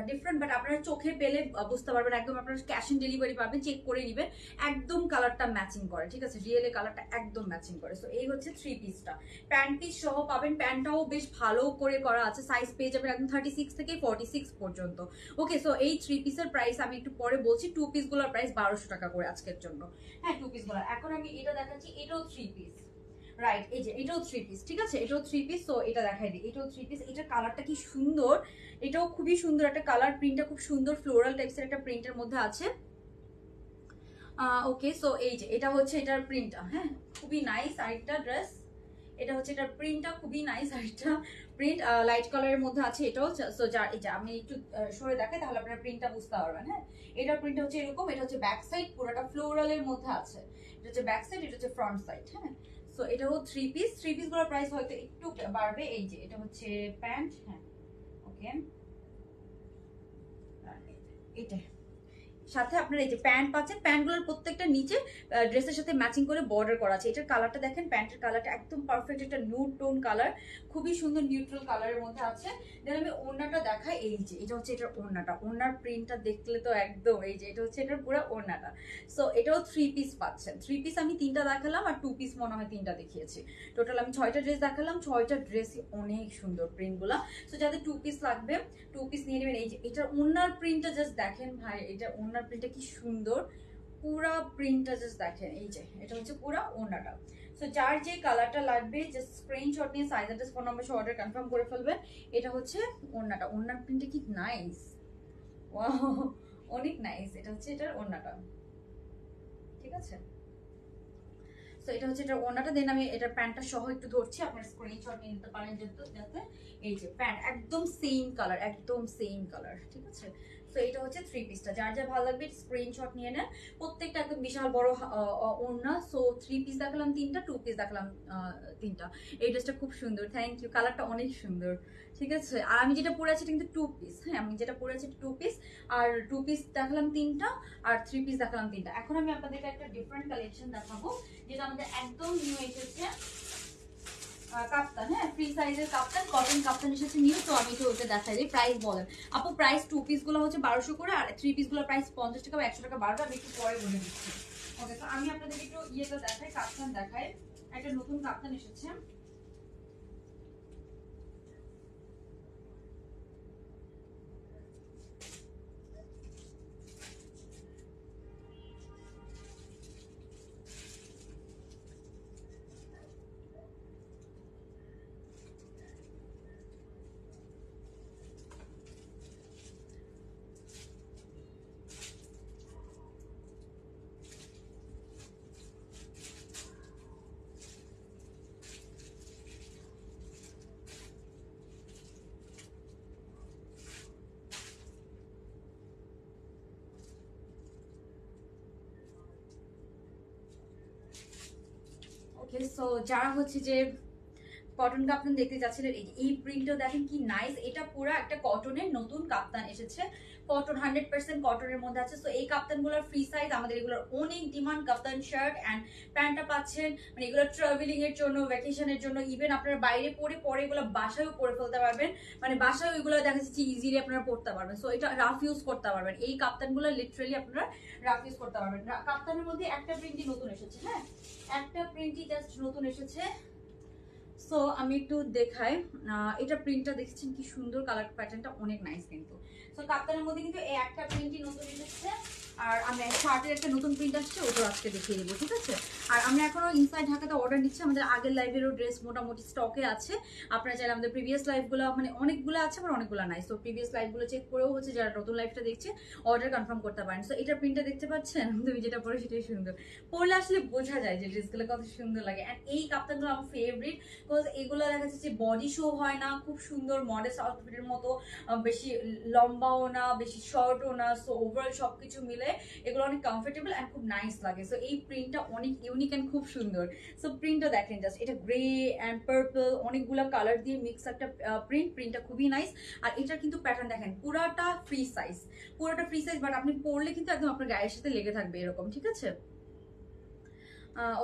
ডিফারেন্ট, বাট আপনারা চোখে পেলে বুঝতে পারবেন। একদম আপনারা ক্যাশ অন ডেলিভারি পাবেন, চেক করে নিবেন, একদম কালারটা ম্যাচিং করে, ঠিক আছে? রিয়েলে কালারটা একদম ম্যাচিং করে। সো এই হচ্ছে 3 পিসটা, প্যান্ট পিস সহ পাবেন। প্যান্টটাও বেশ ভালো করে করা আছে, সাইজ পেয়ে যাবেন একদম 36 থেকে 46 পর্যন্ত। ওকে, সো এই 3 পিসের প্রাইস আমি একটু পরে বলছি। 2 পিস গুলোর প্রাইস 1200 টাকা করে আজকের জন্য। হ্যাঁ, 2 পিস গুলো। এখন আমি এটা দেখাচ্ছি, এটাও 3 পিস, রাইট? এই যে এটাও 3 পিস, ঠিক আছে? এটাও 3 পিস। সো এটা দেখাই দিই, এটাও 3 পিস। এটার কালারটা কি সুন্দর, এটাও খুবই সুন্দর একটা কালার, প্রিন্টটা খুব সুন্দর, ফ্লোরাল টাইপসের একটা প্রিন্টের মধ্যে আছে। ওকে, সো এই যে এটা হচ্ছে এটার প্রিন্টটা। হ্যাঁ, খুবই নাইস আরেকটা ড্রেস। এটা হচ্ছে এটার প্রিন্টটা, খুবই নাইস আরেকটা প্রিন্ট, লাইট কালারের মধ্যে আছে এটাও। সো এই যে আমি একটু সরে দেখাই, তাহলে আপনারা প্রিন্টটা বুঝতে পারবেন। হ্যাঁ, এটার প্রিন্টটা হচ্ছে এরকম, এটা হচ্ছে ব্যাক সাইড, পুরোটা ফ্লোরালের মধ্যে আছে। এটা হচ্ছে ব্যাক সাইড, এটা হচ্ছে ফ্রন্ট সাইড। হ্যাঁ, সো এটাও 3 পিস। 3 পিস গুলোর প্রাইস হয়তো একটু বাড়বে। এই যে এটা হচ্ছে প্যান্ট। হ্যাঁ, ওকে, এটা সাথে আপনার এই যে প্যান্ট পাচ্ছেন, প্যান্টগুলোর প্রত্যেকটা নিচে ড্রেসের সাথে ম্যাচিং করে বর্ডার করা আছে। এটার কালারটা দেখেন, প্যান্টের কালারটা একদম পারফেক্ট, একটা নুড টোন কালার, খুবই সুন্দর নিউট্রাল কালারের মধ্যে আছে। দেন আমি ওড়নাটা দেখাই। এই যে এটা হচ্ছে এটার ওড়নাটা, ওড়নার প্রিন্টটা দেখলে তো একদম, এই যে এটা হচ্ছে এটার পুরো ওড়নাটা। সো এটাও 3 পিস পাচ্ছেন। 3 পিস আমি 3টা দেখালাম, আর 2 পিস মনে হয় 3টা দেখিয়েছি। টোটাল আমি 6টা ড্রেস দেখালাম, 6টা ড্রেসই অনেক সুন্দর প্রিন্টগুলা। সো যাদের 2 পিস লাগবে 2 পিস নিয়ে নেবেন। এই যে এটার ওড়নার প্রিন্টটা জাস্ট দেখেন ভাই, এটা ওড়নার প্রিন্টটা কি সুন্দর, পুরা প্রিন্টটা জাস্ট দেখেন। এই যে এটা হচ্ছে পুরা ওড়নাটা। সো যার যে কালারটা লাগবে জাস্ট স্ক্রিনশট নিয়ে সাইজ অ্যাড্রেস ফোন নাম্বার সহ অর্ডার কনফার্ম করে ফেলবেন। এটা হচ্ছে ওড়নাটা, ওড়নার প্রিন্টটা কি নাইস, ওয়াও অনেক নাইস। এটা হচ্ছে এটার ওড়নাটা, ঠিক আছে? সো এটা হচ্ছে এটা ওনাটা, দেন আমি এটা প্যান্টটা সহ একটু ধরছি, আপনার স্ক্রিনশট নিয়ে নিতে পারেন যাতে এই যে প্যান্ট একদম সেম কালার, একদম সেম কালার, ঠিক আছে। তো এটা হচ্ছে থ্রি পিসটা, যার যা ভালো লাগবে স্ক্রিনশট নিয়ে নেন। প্রত্যেকটা একদম বিশাল বড় ওড়না। সো থ্রি পিস দেখালাম তিনটা, টু পিস দেখালাম তিনটা। এই ড্রেসটা খুব সুন্দর, থ্যাংক ইউ, কালারটা অনেক সুন্দর, ঠিক আছে। আর আমি যেটা পরে আছি কিন্তু টু পিস, হ্যাঁ আমি যেটা পরে আছি টু পিস, আর টু পিস দেখালাম তিনটা, আর থ্রি পিস দেখালাম তিনটা। এখন আমি আপনাদেরকে একটা ডিফারেন্ট কালেকশন দেখাবো, যেটা আমাদের একদম নিউ এসেছে, কাপ্তান, হ্যাঁ ফ্রি সাইজের কাপ্তান, কটন কাপ্তান এসেছে নিউ। তো আমি একটু ওটা দেখাই দিই, প্রাইস বলেন আপু। প্রাইস টু পিস গুলো হচ্ছে 1200 করে, আর থ্রি পিস গুলো প্রাইস 50 টাকা বা 100 টাকা বাড়বে, আমি একটু পরে বলে দিচ্ছি। ওকে, তো আমি আপনাদেরকে একটু ইয়েটা দেখাই, কাপ্তান দেখাই। একটা নতুন কাপ্তান এসেছে, ওকে। সো যারা হচ্ছে যে কটন কাপ্তান দেখতে যাচ্ছিলেন, এই প্রিন্টটা দেখেন কি নাইস, এটা পুরো একটা কটনের নতুন কাপ্তান এসেছে, কটন 100% কটনের মধ্যে আছে। সো এই কাপ্তানগুলোর ফ্রি সাইজ, আমাদের এগুলোর অনেক ডিমান্ড। কাপ্তান শার্ট এন্ড প্যান্টটা পাচ্ছেন, মানে এগুলো ট্রাভেলিং এর জন্য, ভ্যাকেশনের জন্য, ইভেন আপনারা বাইরে পরে এগুলো বাসায়ও পরে ফেলতে পারবেন, মানে বাসায় এগুলো দেখা যাচ্ছে ইজিলি আপনারা পরতে পারবেন। সো এটা রাফ ইউজ করতে পারবেন, এই কাপ্তানগুলো লিটারালি আপনারা রাফ ইউজ করতে পারবেন। কাপ্তানের মধ্যে একটা প্রিন্টই নতুন এসেছে, হ্যাঁ একটা প্রিন্টই জাস্ট নতুন এসেছে। সো আমি একটু দেখাই, এটা প্রিন্টটা দেখছেন কি সুন্দর, কালার প্যাটার্নটা অনেক নাইস কিন্তু। সো কাপ্তানের মধ্যে কিন্তু এই একটা প্রিন্টই নতুন এসেছে, আর আমি শার্টের একটা নতুন প্রিন্ট আসছে, ওটা আজকে দেখিয়ে দেবো, ঠিক আছে। আর আমরা এখনো ইনসাইড ঢাকাতে অর্ডার নিচ্ছি, আমাদের আগের লাইভেরও ড্রেস মোটামুটি স্টকে আছে। আপনারা চাইলে আমাদের প্রিভিয়াস লাইভগুলো, মানে অনেকগুলো আছে আবার অনেকগুলো নাই, সো প্রিভিয়াস লাইভগুলো চেক করেও হচ্ছে যারা নতুন লাইভটা দেখছে অর্ডার কনফার্ম করতে পারেন। সো এটা প্রিন্টটা দেখতে পাচ্ছেন, তুমি যেটা পরে সেটাই সুন্দর, পরলে আসলে বোঝা যায় যে ড্রেসগুলো কত সুন্দর লাগে। অ্যান্ড এই কাপ্তানগুলো আমার ফেভারিট, বিকজ এগুলো দেখা যাচ্ছে যে বডি শো হয় না, খুব সুন্দর মডেস্ট আউটফিটের মতো, বেশি লম্বাও না বেশি শর্টও না। সো ওভারঅল সবকিছু মিলে এগুলো অনেক কমফোর্টেবল এন্ড খুব নাইস লাগে। সো এই প্রিন্টটা অনেক ইউনিক এন্ড খুব সুন্দর। সো প্রিন্টটা দেখেন জাস্ট, এটা গ্রে এন্ড পার্পল অনেকগুলো কালার দিয়ে মিক্স একটা প্রিন্টটা খুবই নাইস। আর এটার কিন্তু প্যাটার্ন দেখেন, পুরাটা ফ্রি সাইজ, পুরাটা ফ্রি সাইজ, বাট আপনি পরলে কিন্তু একদম আপনার গায়ের সাথে লেগে থাকবে এরকম, ঠিক আছে।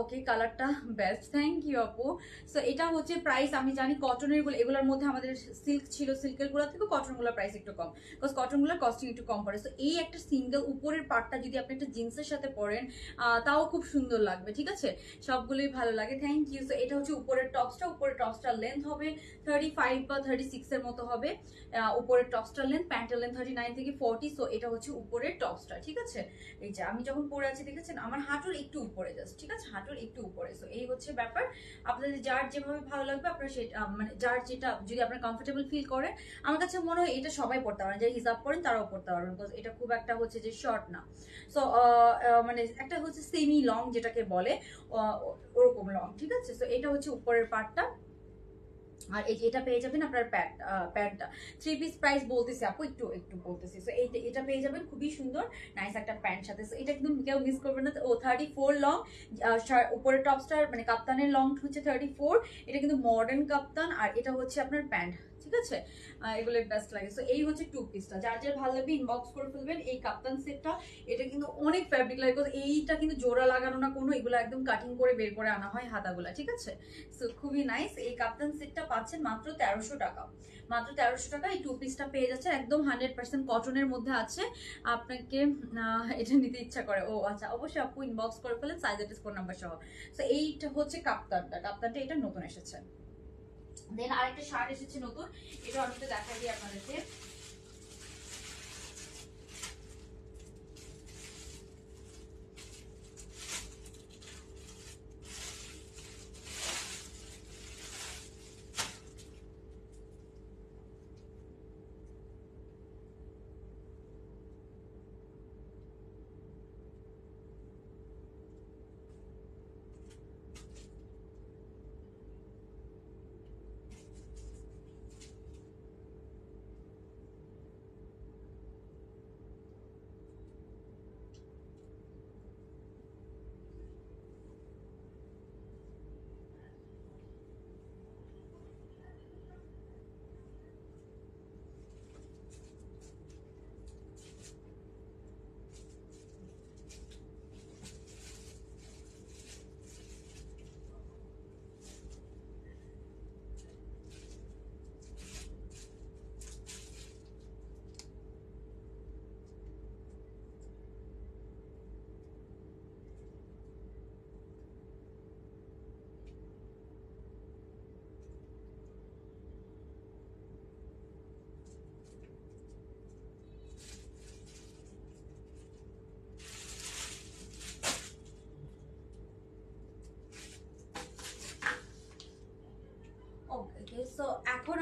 ওকে, কালারটা বেস্ট, থ্যাংক ইউ আপু। সো এটা হচ্ছে প্রাইস, আমি জানি কটনের গুলো, এগুলোর মধ্যে আমাদের সিল্ক ছিল, সিল্কের গুলো থেকে কটন গুলোর প্রাইস একটু কম, বিকজ কটন গুলোর কস্টিং একটু কম পড়ে। সো এই একটা সিঙ্গেল উপরের পার্টটা যদি আপনি একটা জিন্সের সাথে পরেন তাও খুব সুন্দর লাগবে, ঠিক আছে, সবগুলোই ভালো লাগে, থ্যাংক ইউ। সো এটা হচ্ছে উপরের টপসটার লেন্থ হবে 35 বা 36 এর মতো হবে, উপরের টপসটার লেন্থ, প্যান্টের লেন্থ 39 থেকে 40। সো এটা হচ্ছে উপরের টপসটা, ঠিক আছে। এই যে আমি যখন পরে আছি দেখেছেন আমার হাঁটুর একটু উপরে জাস্ট, ঠিক আছে, হাঁটুর একটু উপরে। সো এই হচ্ছে ব্যাপার, আপনাদের যার যেভাবে ভালো লাগবে আপনারা সেটা, মানে যার যেটা যদি আপনার কমফোর্টেবল ফিল করেন, আমার কাছে মনে হয় এটা সবাই পড়তে পারেন, যারা হিসাব করেন তারাও পড়তে পারবেন, বিকজ এটা খুব একটা হচ্ছে যে শর্ট না। সো মানে একটা হচ্ছে সেমি লং যেটাকে বলে, ওরকম লং, ঠিক আছে। সো এটা হচ্ছে উপরের পার্টটা, আর এই এটা পেয়ে যাবেন আপনার প্যান্টটা থ্রি পিস প্রাইস বলতেছি আপু, একটু একটু বলতেছি। সো এটা পেয়ে যাবেন খুবই সুন্দর নাইস একটা প্যান্ট সাথে। সো এটা কিন্তু কেউ মিস করবেন না। ও 34 লং, উপরে টপস্টার মানে কাপ্তানের লং হচ্ছে 34, এটা কিন্তু মডার্ন কাপ্তান, আর এটা হচ্ছে আপনার প্যান্ট, ঠিক আছে। এগুলো বেস্ট লাগে। সো এই হচ্ছে টু পিসটা, যার যার ভালো লাগবে ইনবক্স করে ফেলবেন এই কাপ্তান সেটটা। এটা কিন্তু অনেক ফ্যাব্রিক লাগে, এইটা কিন্তু জোড়া লাগানো না কোনো, এগুলো একদম কাটিং করে বের করে আনা হয় হাতাগুলা, ঠিক আছে। সো খুবই নাইস, এই কাপ্তান সেটটা পাচ্ছেন মাত্র 1300 টাকা, মাত্র 1300 টাকা। এই টু পিসটা পেয়ে যাচ্ছে একদম 100% কটনের মধ্যে আছে। আপনাকে এটা নিতে ইচ্ছা করে, ও আচ্ছা অবশ্যই আপু ইনবক্স করে ফেলেন সাইজ অ্যাড্রেস ফোন নাম্বার সহ। সো এইটা হচ্ছে কাপ্তানটা এটা নতুন এসেছে। দেন আরেকটা শার্ট এসেছে নতুন, এটা আমি তো দেখাই দিই আপনাদেরকে।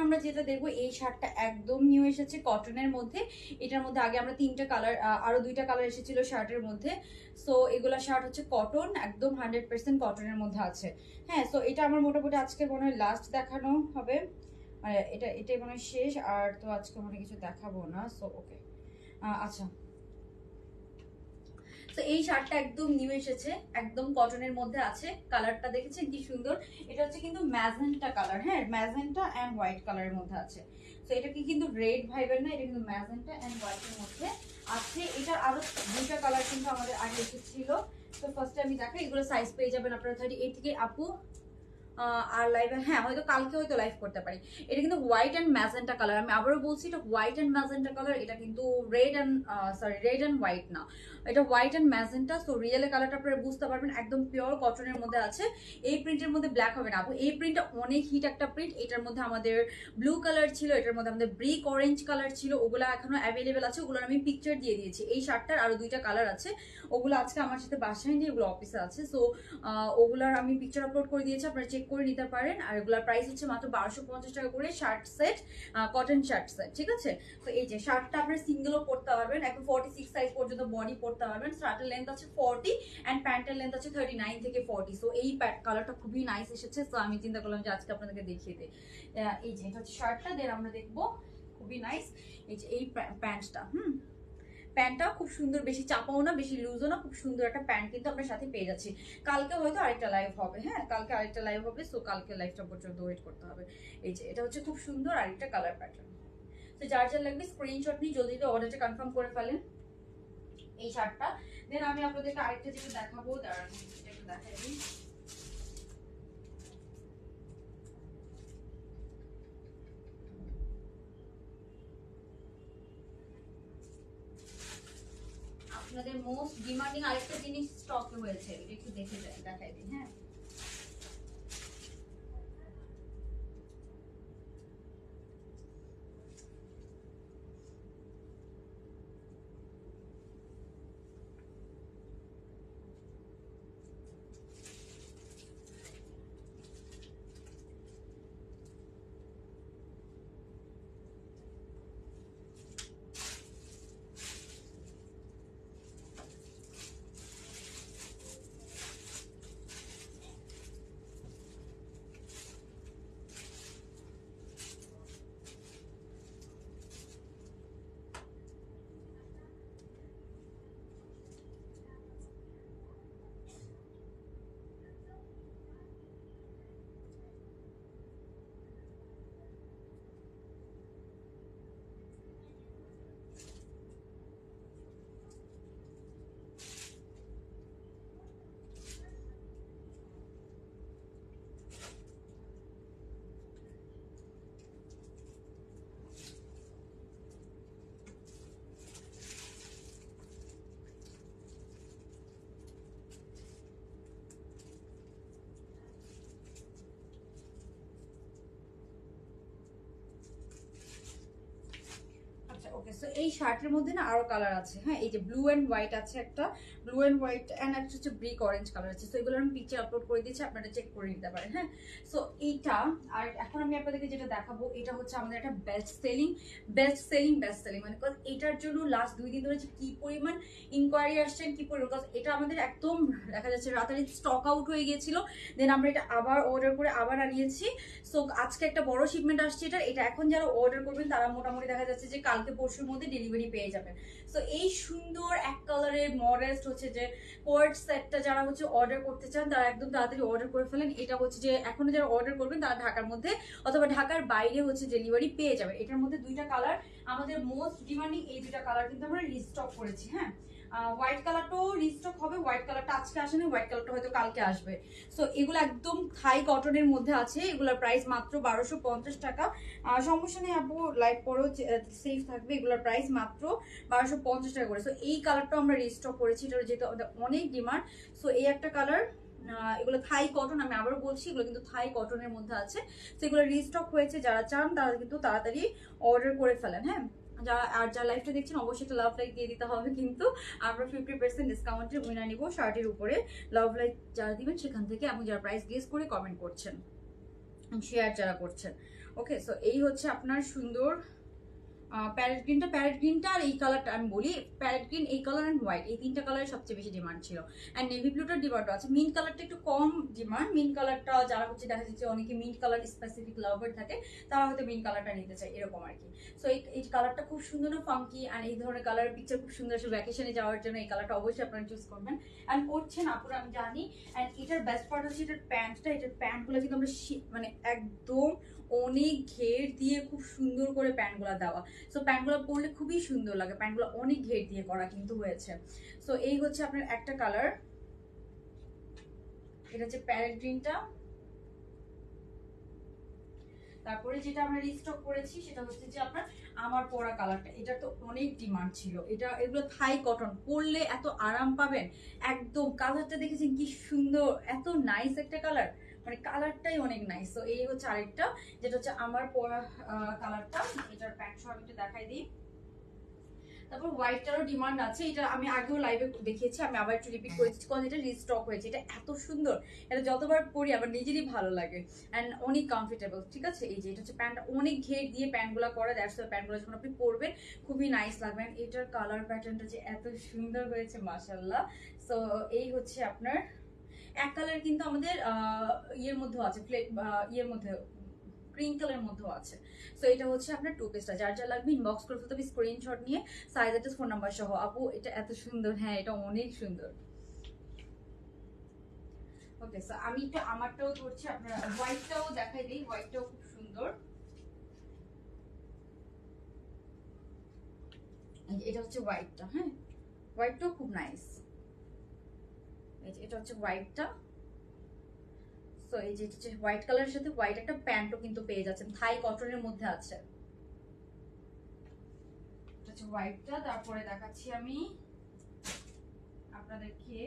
আমরা যেটা দেখবো, এই শার্টটা একদম নিউ এসেছে কটনের মধ্যে। এটার মধ্যে আগে আমরা 3টা কালার, আরো 2টা কালার এসেছিল শার্টের মধ্যে। সো এগুলা শার্ট হচ্ছে কটন, একদম 100% কটনের মধ্যে আছে। হ্যাঁ, সো এটা আমার মোটামুটি আজকে মনে হয় লাস্ট দেখানো হবে, এটাই মনে হয় শেষ। আর তো আজকে মনে কিছু দেখাবো না। সো ওকে, আচ্ছা। তো এই শার্টটা একদম নিউ এসেছে, একদম কটনের মধ্যে আছে। কালারটা দেখেছেন কি সুন্দর, এটা হচ্ছে কিন্তু ম্যাজেন্টা কালার। হ্যাঁ, ম্যাজেন্টা এন্ড হোয়াইট কালারের মধ্যে আছে। তো এটা কি কিন্তু রেড ভাইবের না, এটা কিন্তু ম্যাজেন্টা এন্ড হোয়াইটের মধ্যে আছে। এটার আরো 2টা কালার কিন্তু আমাদের আগে এসেছিল। তো ফার্স্টে আমি দেখাই, এগুলো সাইজ পেয়ে যাবেন আপনারা 38 থেকে আপু। আর লাইভে, হ্যাঁ হয়তো কালকে হয়তো লাইভ করতে পারি। এটা কিন্তু হোয়াইট অ্যান্ড ম্যাজেন্টা কালার, আমি আবারও বলছি এটা হোয়াইট অ্যান্ড ম্যাজেন্টা কালার। এটা কিন্তু রেড অ্যান্ড হোয়াইট না, এটা white and magenta. So real কালারটা আপনারা বুঝতে পারবেন, একদম পিওর কটনের মধ্যে আছে। এই প্রিন্টের মধ্যে ব্ল্যাক হবে না আপু, এই প্রিন্টটা অনেক হিট একটা প্রিন্ট। এটার মধ্যে আমাদের ব্লু কালার ছিল, এটার মধ্যে আমাদের ব্রিক অরেঞ্জ কালার ছিল, ওগুলো এখনো অ্যাভেলেবেল আছে। ওগুলোর আমি পিকচার দিয়ে দিয়েছি। এই শার্টটার আরো 2টা কালার আছে, ওগুলো আজকে আমার সাথে বাসায় নিয়ে, ওগুলো অফিসে আছে। সো ওগুলার আমি পিকচার আপলোড করে দিয়েছি, আপনারা চেক করে নিতে পারেন। আর এগুলার প্রাইস হচ্ছে মাত্র 1250 টাকা করে shirt set, cotton shirt set, ঠিক আছে। তো এই যে শার্টটা আপনারা সিঙ্গেলও পরতে পারবেন, একদম 46 সাইজ পর্যন্ত বডি পরতে পারবেন। শার্টের লেন্থ আছে 40 এন্ড প্যান্টের লেন্থ আছে 39 থেকে 40। সো এই কালারটা খুবই নাইস এসেছে। সো আমি চিন্তা করলাম যে আজকে আপনাদেরকে দেখিয়ে দিই। এই যে এটা হচ্ছে শার্টটা, দেন আমরা দেখবো, খুবই নাইস। এই যে এই প্যান্টটা, প্যান্টটা খুব সুন্দর, বেশি চাপাও না বেশি লুজও না, খুব সুন্দর একটা প্যান্ট কিন্তু আমরা সাথে পেয়ে যাচ্ছি। কালকে হয়তো আরেকটা লাইভ হবে, হ্যাঁ কালকে আরেকটা লাইভ হবে। সো কালকে লাইভটা পর্যন্ত ওয়েট করতে হবে। এই যে এটা হচ্ছে খুব সুন্দর আরেকটা কালার প্যাটার্ন। তো যার যার লাগবে স্ক্রিনশট নিয়ে জলদি অর্ডারটা কনফার্ম করে ফেলেন এই শার্টটা। দেন আমি আপনাদেরকে আরেকটা যেটা দেখাবো, দাঁড়ান একটু দেখাই দিই। আপনাদের মোস্ট ডিমান্ডিং আরেকটা জিনিস স্টকে হয়েছে, এটা একটু দেখে যাই, দেখাই দিই। হ্যাঁ, ওকে। সো এই শার্টের মধ্যে না আরো কালার আছে। হ্যাঁ, এই যে ব্লু এন্ড হোয়াইট আছে, একটা ব্লু এন্ড হোয়াইট এন্ড একটা হচ্ছে ব্রিক অরেঞ্জ কালার আছে। সো এগুলো আমি পিকচার আপলোড করে দিয়েছি, আপনারা চেক করে নিতে পারেন। হ্যাঁ, সো এইটা, আর এখন আমি আপনাদেরকে যেটা দেখাবো, এটা হচ্ছে আমাদের একটা বেস্ট সেলিং মানে এটার জন্য লাস্ট 2 দিন ধরে কি পরিমাণ ইনকোয়ারি আসছেন, কি পরিমাণ, এটা আমাদের একদম দেখা যাচ্ছে রাতারাতি স্টক আউট হয়ে গিয়েছিল। দেন আমরা এটা আবার অর্ডার করে আবার আনিয়েছি। সো আজকে একটা বড় শিপমেন্ট আসছে এটা এখন যারা অর্ডার করবেন তারা মোটামুটি দেখা যাচ্ছে যে কালকে পরশুর মধ্যে ডেলিভারি পেয়ে যাবেন। সো এই সুন্দর এক কালারের মডেস্ট হচ্ছে যে কোয়ার্ড সেটটা যারা হচ্ছে অর্ডার করতে চান তারা একদম তাড়াতাড়ি অর্ডার করে ফেলেন। এটা হচ্ছে যে এখনো যারা অর্ডার করবেন তারা ঢাকার মধ্যে অথবা ঢাকার বাইরে হচ্ছে ডেলিভারি পেয়ে যাবে। এটার মধ্যে 2টা কালার, আমাদের মোস্ট ডিমান্ডিং এই 2টা কালার কিন্তু আমরা রিস্টক করেছি। হ্যাঁ, হোয়াইট কালারটাও রিস্টক হবে, হোয়াইট কালারটা আজকে আসেনি, হোয়াইট কালারটা হয়তো কালকে আসবে। সো এগুলো একদম থাই কটনের মধ্যে আছে, এগুলোর প্রাইস মাত্র 1250 টাকা। সমস্যা নেই আপু, লাইভ পরেও সেফ থাকবে। এগুলোর প্রাইস মাত্র 1250 টাকা করে। সো এই কালারটাও আমরা রিস্টক করেছি, এটা যেহেতু অনেক ডিমান্ড। সো এই একটা কালার, এগুলো থাই কটন, আমি আবারও বলছি এগুলো কিন্তু থাই কটনের মধ্যে আছে। তো এগুলো রিস্টক হয়েছে, যারা চান তারা কিন্তু তাড়াতাড়ি অর্ডার করে ফেলেন। হ্যাঁ, যারা লাইভটা দেখছেন অবশ্যই একটা লাভ লাইক দিয়ে দিতে হবে, কিন্তু আমরা 50% ডিসকাউন্টের উইনার নিব শার্টের উপরে। লাভ লাইক যারা দিবেন সেখান থেকে, এবং যারা প্রাইস গেস করে কমেন্ট করছেন, শেয়ার যারা করছেন। ওকে, সো এই হচ্ছে আপনার সুন্দর প্যারেট গ্রিনটা আর এই কালারটা আমি বলি, প্যারেট গ্রিন, এই কালার অ্যান্ড হোয়াইট, এই তিনটা কালারের সবচেয়ে বেশি ডিমান্ড ছিল। অ্যান্ড নেভি ব্লুটার ডিমান্ড আছে। মিন্ট কালারটা একটু কম ডিমান্ড। মিন্ট কালারটা যারা হচ্ছে দেখা যাচ্ছে অনেকে মিন্ট কালার স্পেসিফিক লাভার থাকে, তারা হয়তো মিন্ট কালারটা নিতে চায়, এরকম আর কি। সো এই কালারটা খুব সুন্দর, ফাঙ্কি, অ্যান্ড এই ধরনের কালার পিকচার খুব সুন্দর আসে ভ্যাকেশনে যাওয়ার জন্য। এই কালারটা অবশ্যই আপনারা চুজ করবেন অ্যান্ড করছেন আপুরা, আমি জানি। অ্যান্ড এটার বেস্ট পার্ট হচ্ছে এটার প্যান্টটা। এটার প্যান্টগুলো কিন্তু আমরা মানে একদম অনেক ঘের দিয়ে খুব সুন্দর করে প্যান্টগুলো দেওয়া। সো প্যান্টগুলো পরলে খুবই সুন্দর লাগে, প্যান্টগুলো অনেক ঘের দিয়ে করা কিন্তু হয়েছে। সো এই হচ্ছে আপনার একটা কালার, এটা হচ্ছে প্যারেট গ্রিনটা। তারপরে যেটা আমরা রিস্টক করেছি সেটা হচ্ছে যে আপনার আমার পরা কালারটা। এটা তো অনেক ডিমান্ড ছিল। এগুলো থাই কটন, পরলে এত আরাম পাবেন একদম। কালারটা দেখেছেন কি সুন্দর, এত নাইস একটা কালার, মানে কালারটাই অনেক নাইস। তো এই হচ্ছে আরেকটা, যেটা হচ্ছে আমার পরা কালারটা। এটার প্যান্ট সহ আমি একটু দেখাই দিই। তারপর হোয়াইটটারও ডিমান্ড আছে। এটা আমি আগেও লাইভে দেখিয়েছি, আমি আবার একটু রিপিট করেছি, কারণ এটা রিস্টক হয়েছে। এটা এত সুন্দর, এটা যতবার পরি আমার নিজেরই ভালো লাগে অ্যান্ড অনেক কমফোর্টেবল। ঠিক আছে, এই যে এটা হচ্ছে প্যান্ট, অনেক ঘের দিয়ে প্যান্টগুলো করা, দ্যাটস ওয়াই প্যান্টগুলো যখন আপনি পরবেন খুবই নাইস লাগবেন। এটার কালার প্যাটার্নটা যে এত সুন্দর হয়েছে মাশাআল্লাহ। সো এই হচ্ছে আপনার এক কালার, কিন্তু আমাদের ইয়ের মধ্যেও আছে, ইয়ের মধ্যে ক্রিঙ্কলের মধ্যেও আছে। সো এটা হচ্ছে আপনার টু পিসটা। যার যা লাগবে ইনবক্স করে ফেলতে হবে স্ক্রিনশট নিয়ে, সাইজ অ্যাড্রেস ফোন নাম্বার সহ। আপু এটা এত সুন্দর, হ্যাঁ এটা অনেক সুন্দর। ওকে, সো আমি একটু আমারটাও ধরছি, আপনার হোয়াইটটাও দেখাই দিই। হোয়াইটটাও খুব সুন্দর। এটা হচ্ছে হোয়াইটটা, হ্যাঁ হোয়াইটটাও খুব নাইস। এটা হচ্ছে হোয়াইটটা। সো এই যে হোয়াইট কালারের সাথে হোয়াইট একটা প্যান্টও কিন্তু পেয়ে যাচ্ছেন, থাই কটনের মধ্যে আছে। এটা হচ্ছে হোয়াইটটা। তারপরে দেখাচ্ছি আমি আপনাদেরকে,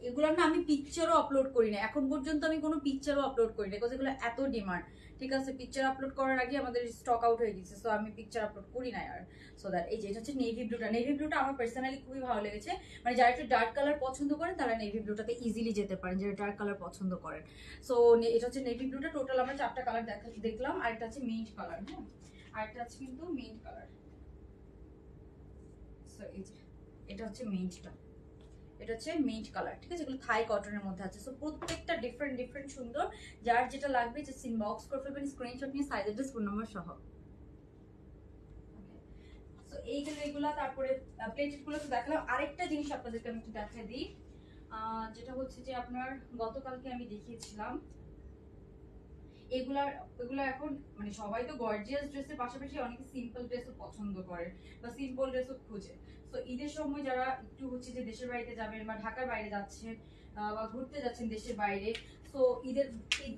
এগুলো না আমি পিকচারও আপলোড করি না এখন পর্যন্ত, আমি কোনো পিকচারও আপলোড করি না, বিকজ এগুলো এত ডিমান্ড। ঠিক আছে, পিকচার আপলোড করার আগে আমাদের স্টক আউট হয়ে গেছে, সো আমি পিকচার আপলোড করি না আর। সো দ্যাট এই যে এটা হচ্ছে নেভি ব্লুটা। নেভি ব্লুটা আমার পার্সোনালি খুবই ভালো লেগেছে, মানে যারা একটু ডার্ক কালার পছন্দ করেন তারা নেভি ব্লুটাতে ইজিলি যেতে পারেন, যারা ডার্ক কালার পছন্দ করেন। সো এটা হচ্ছে নেভি ব্লুটা। টোটাল আমরা 4টা কালার দেখলাম, আর একটা হচ্ছে মিন্ট কালার, হ্যাঁ আরেকটা আছে কিন্তু মিন্ট কালার। সো এই যে এটা হচ্ছে মিন্টটা, এটা হচ্ছে মিন্ট কালার। ঠিক আছে, এগুলো থাই কটনের মধ্যে আছে। সো প্রত্যেকটা ডিফারেন্ট ডিফারেন্ট সুন্দর। যার যেটা লাগবে জাস্ট ইনবক্স করে ফেলবেন স্ক্রিনশট নিয়ে, সাইজ অ্যাড্রেস ফোন নাম্বার সহ। সো এইগুলো এগুলা। তারপরে প্লেটেড গুলো তো দেখালাম। আরেকটা জিনিস আপনাদেরকে আমি একটু দেখাই দিই, যেটা হচ্ছে যে আপনার গতকালকে আমি দেখিয়েছিলাম এগুলা এখন মানে সবাই তো গর্জিয়াস ড্রেসের পাশাপাশি অনেকে সিম্পল ড্রেসও পছন্দ করে বা সিম্পল ড্রেসও খুঁজে। তো ঈদের সময় যারা একটু হচ্ছে যে দেশের বাড়িতে যাবেন বা ঢাকার বাইরে যাচ্ছেন বা ঘুরতে যাচ্ছেন দেশের বাইরে, তো ঈদ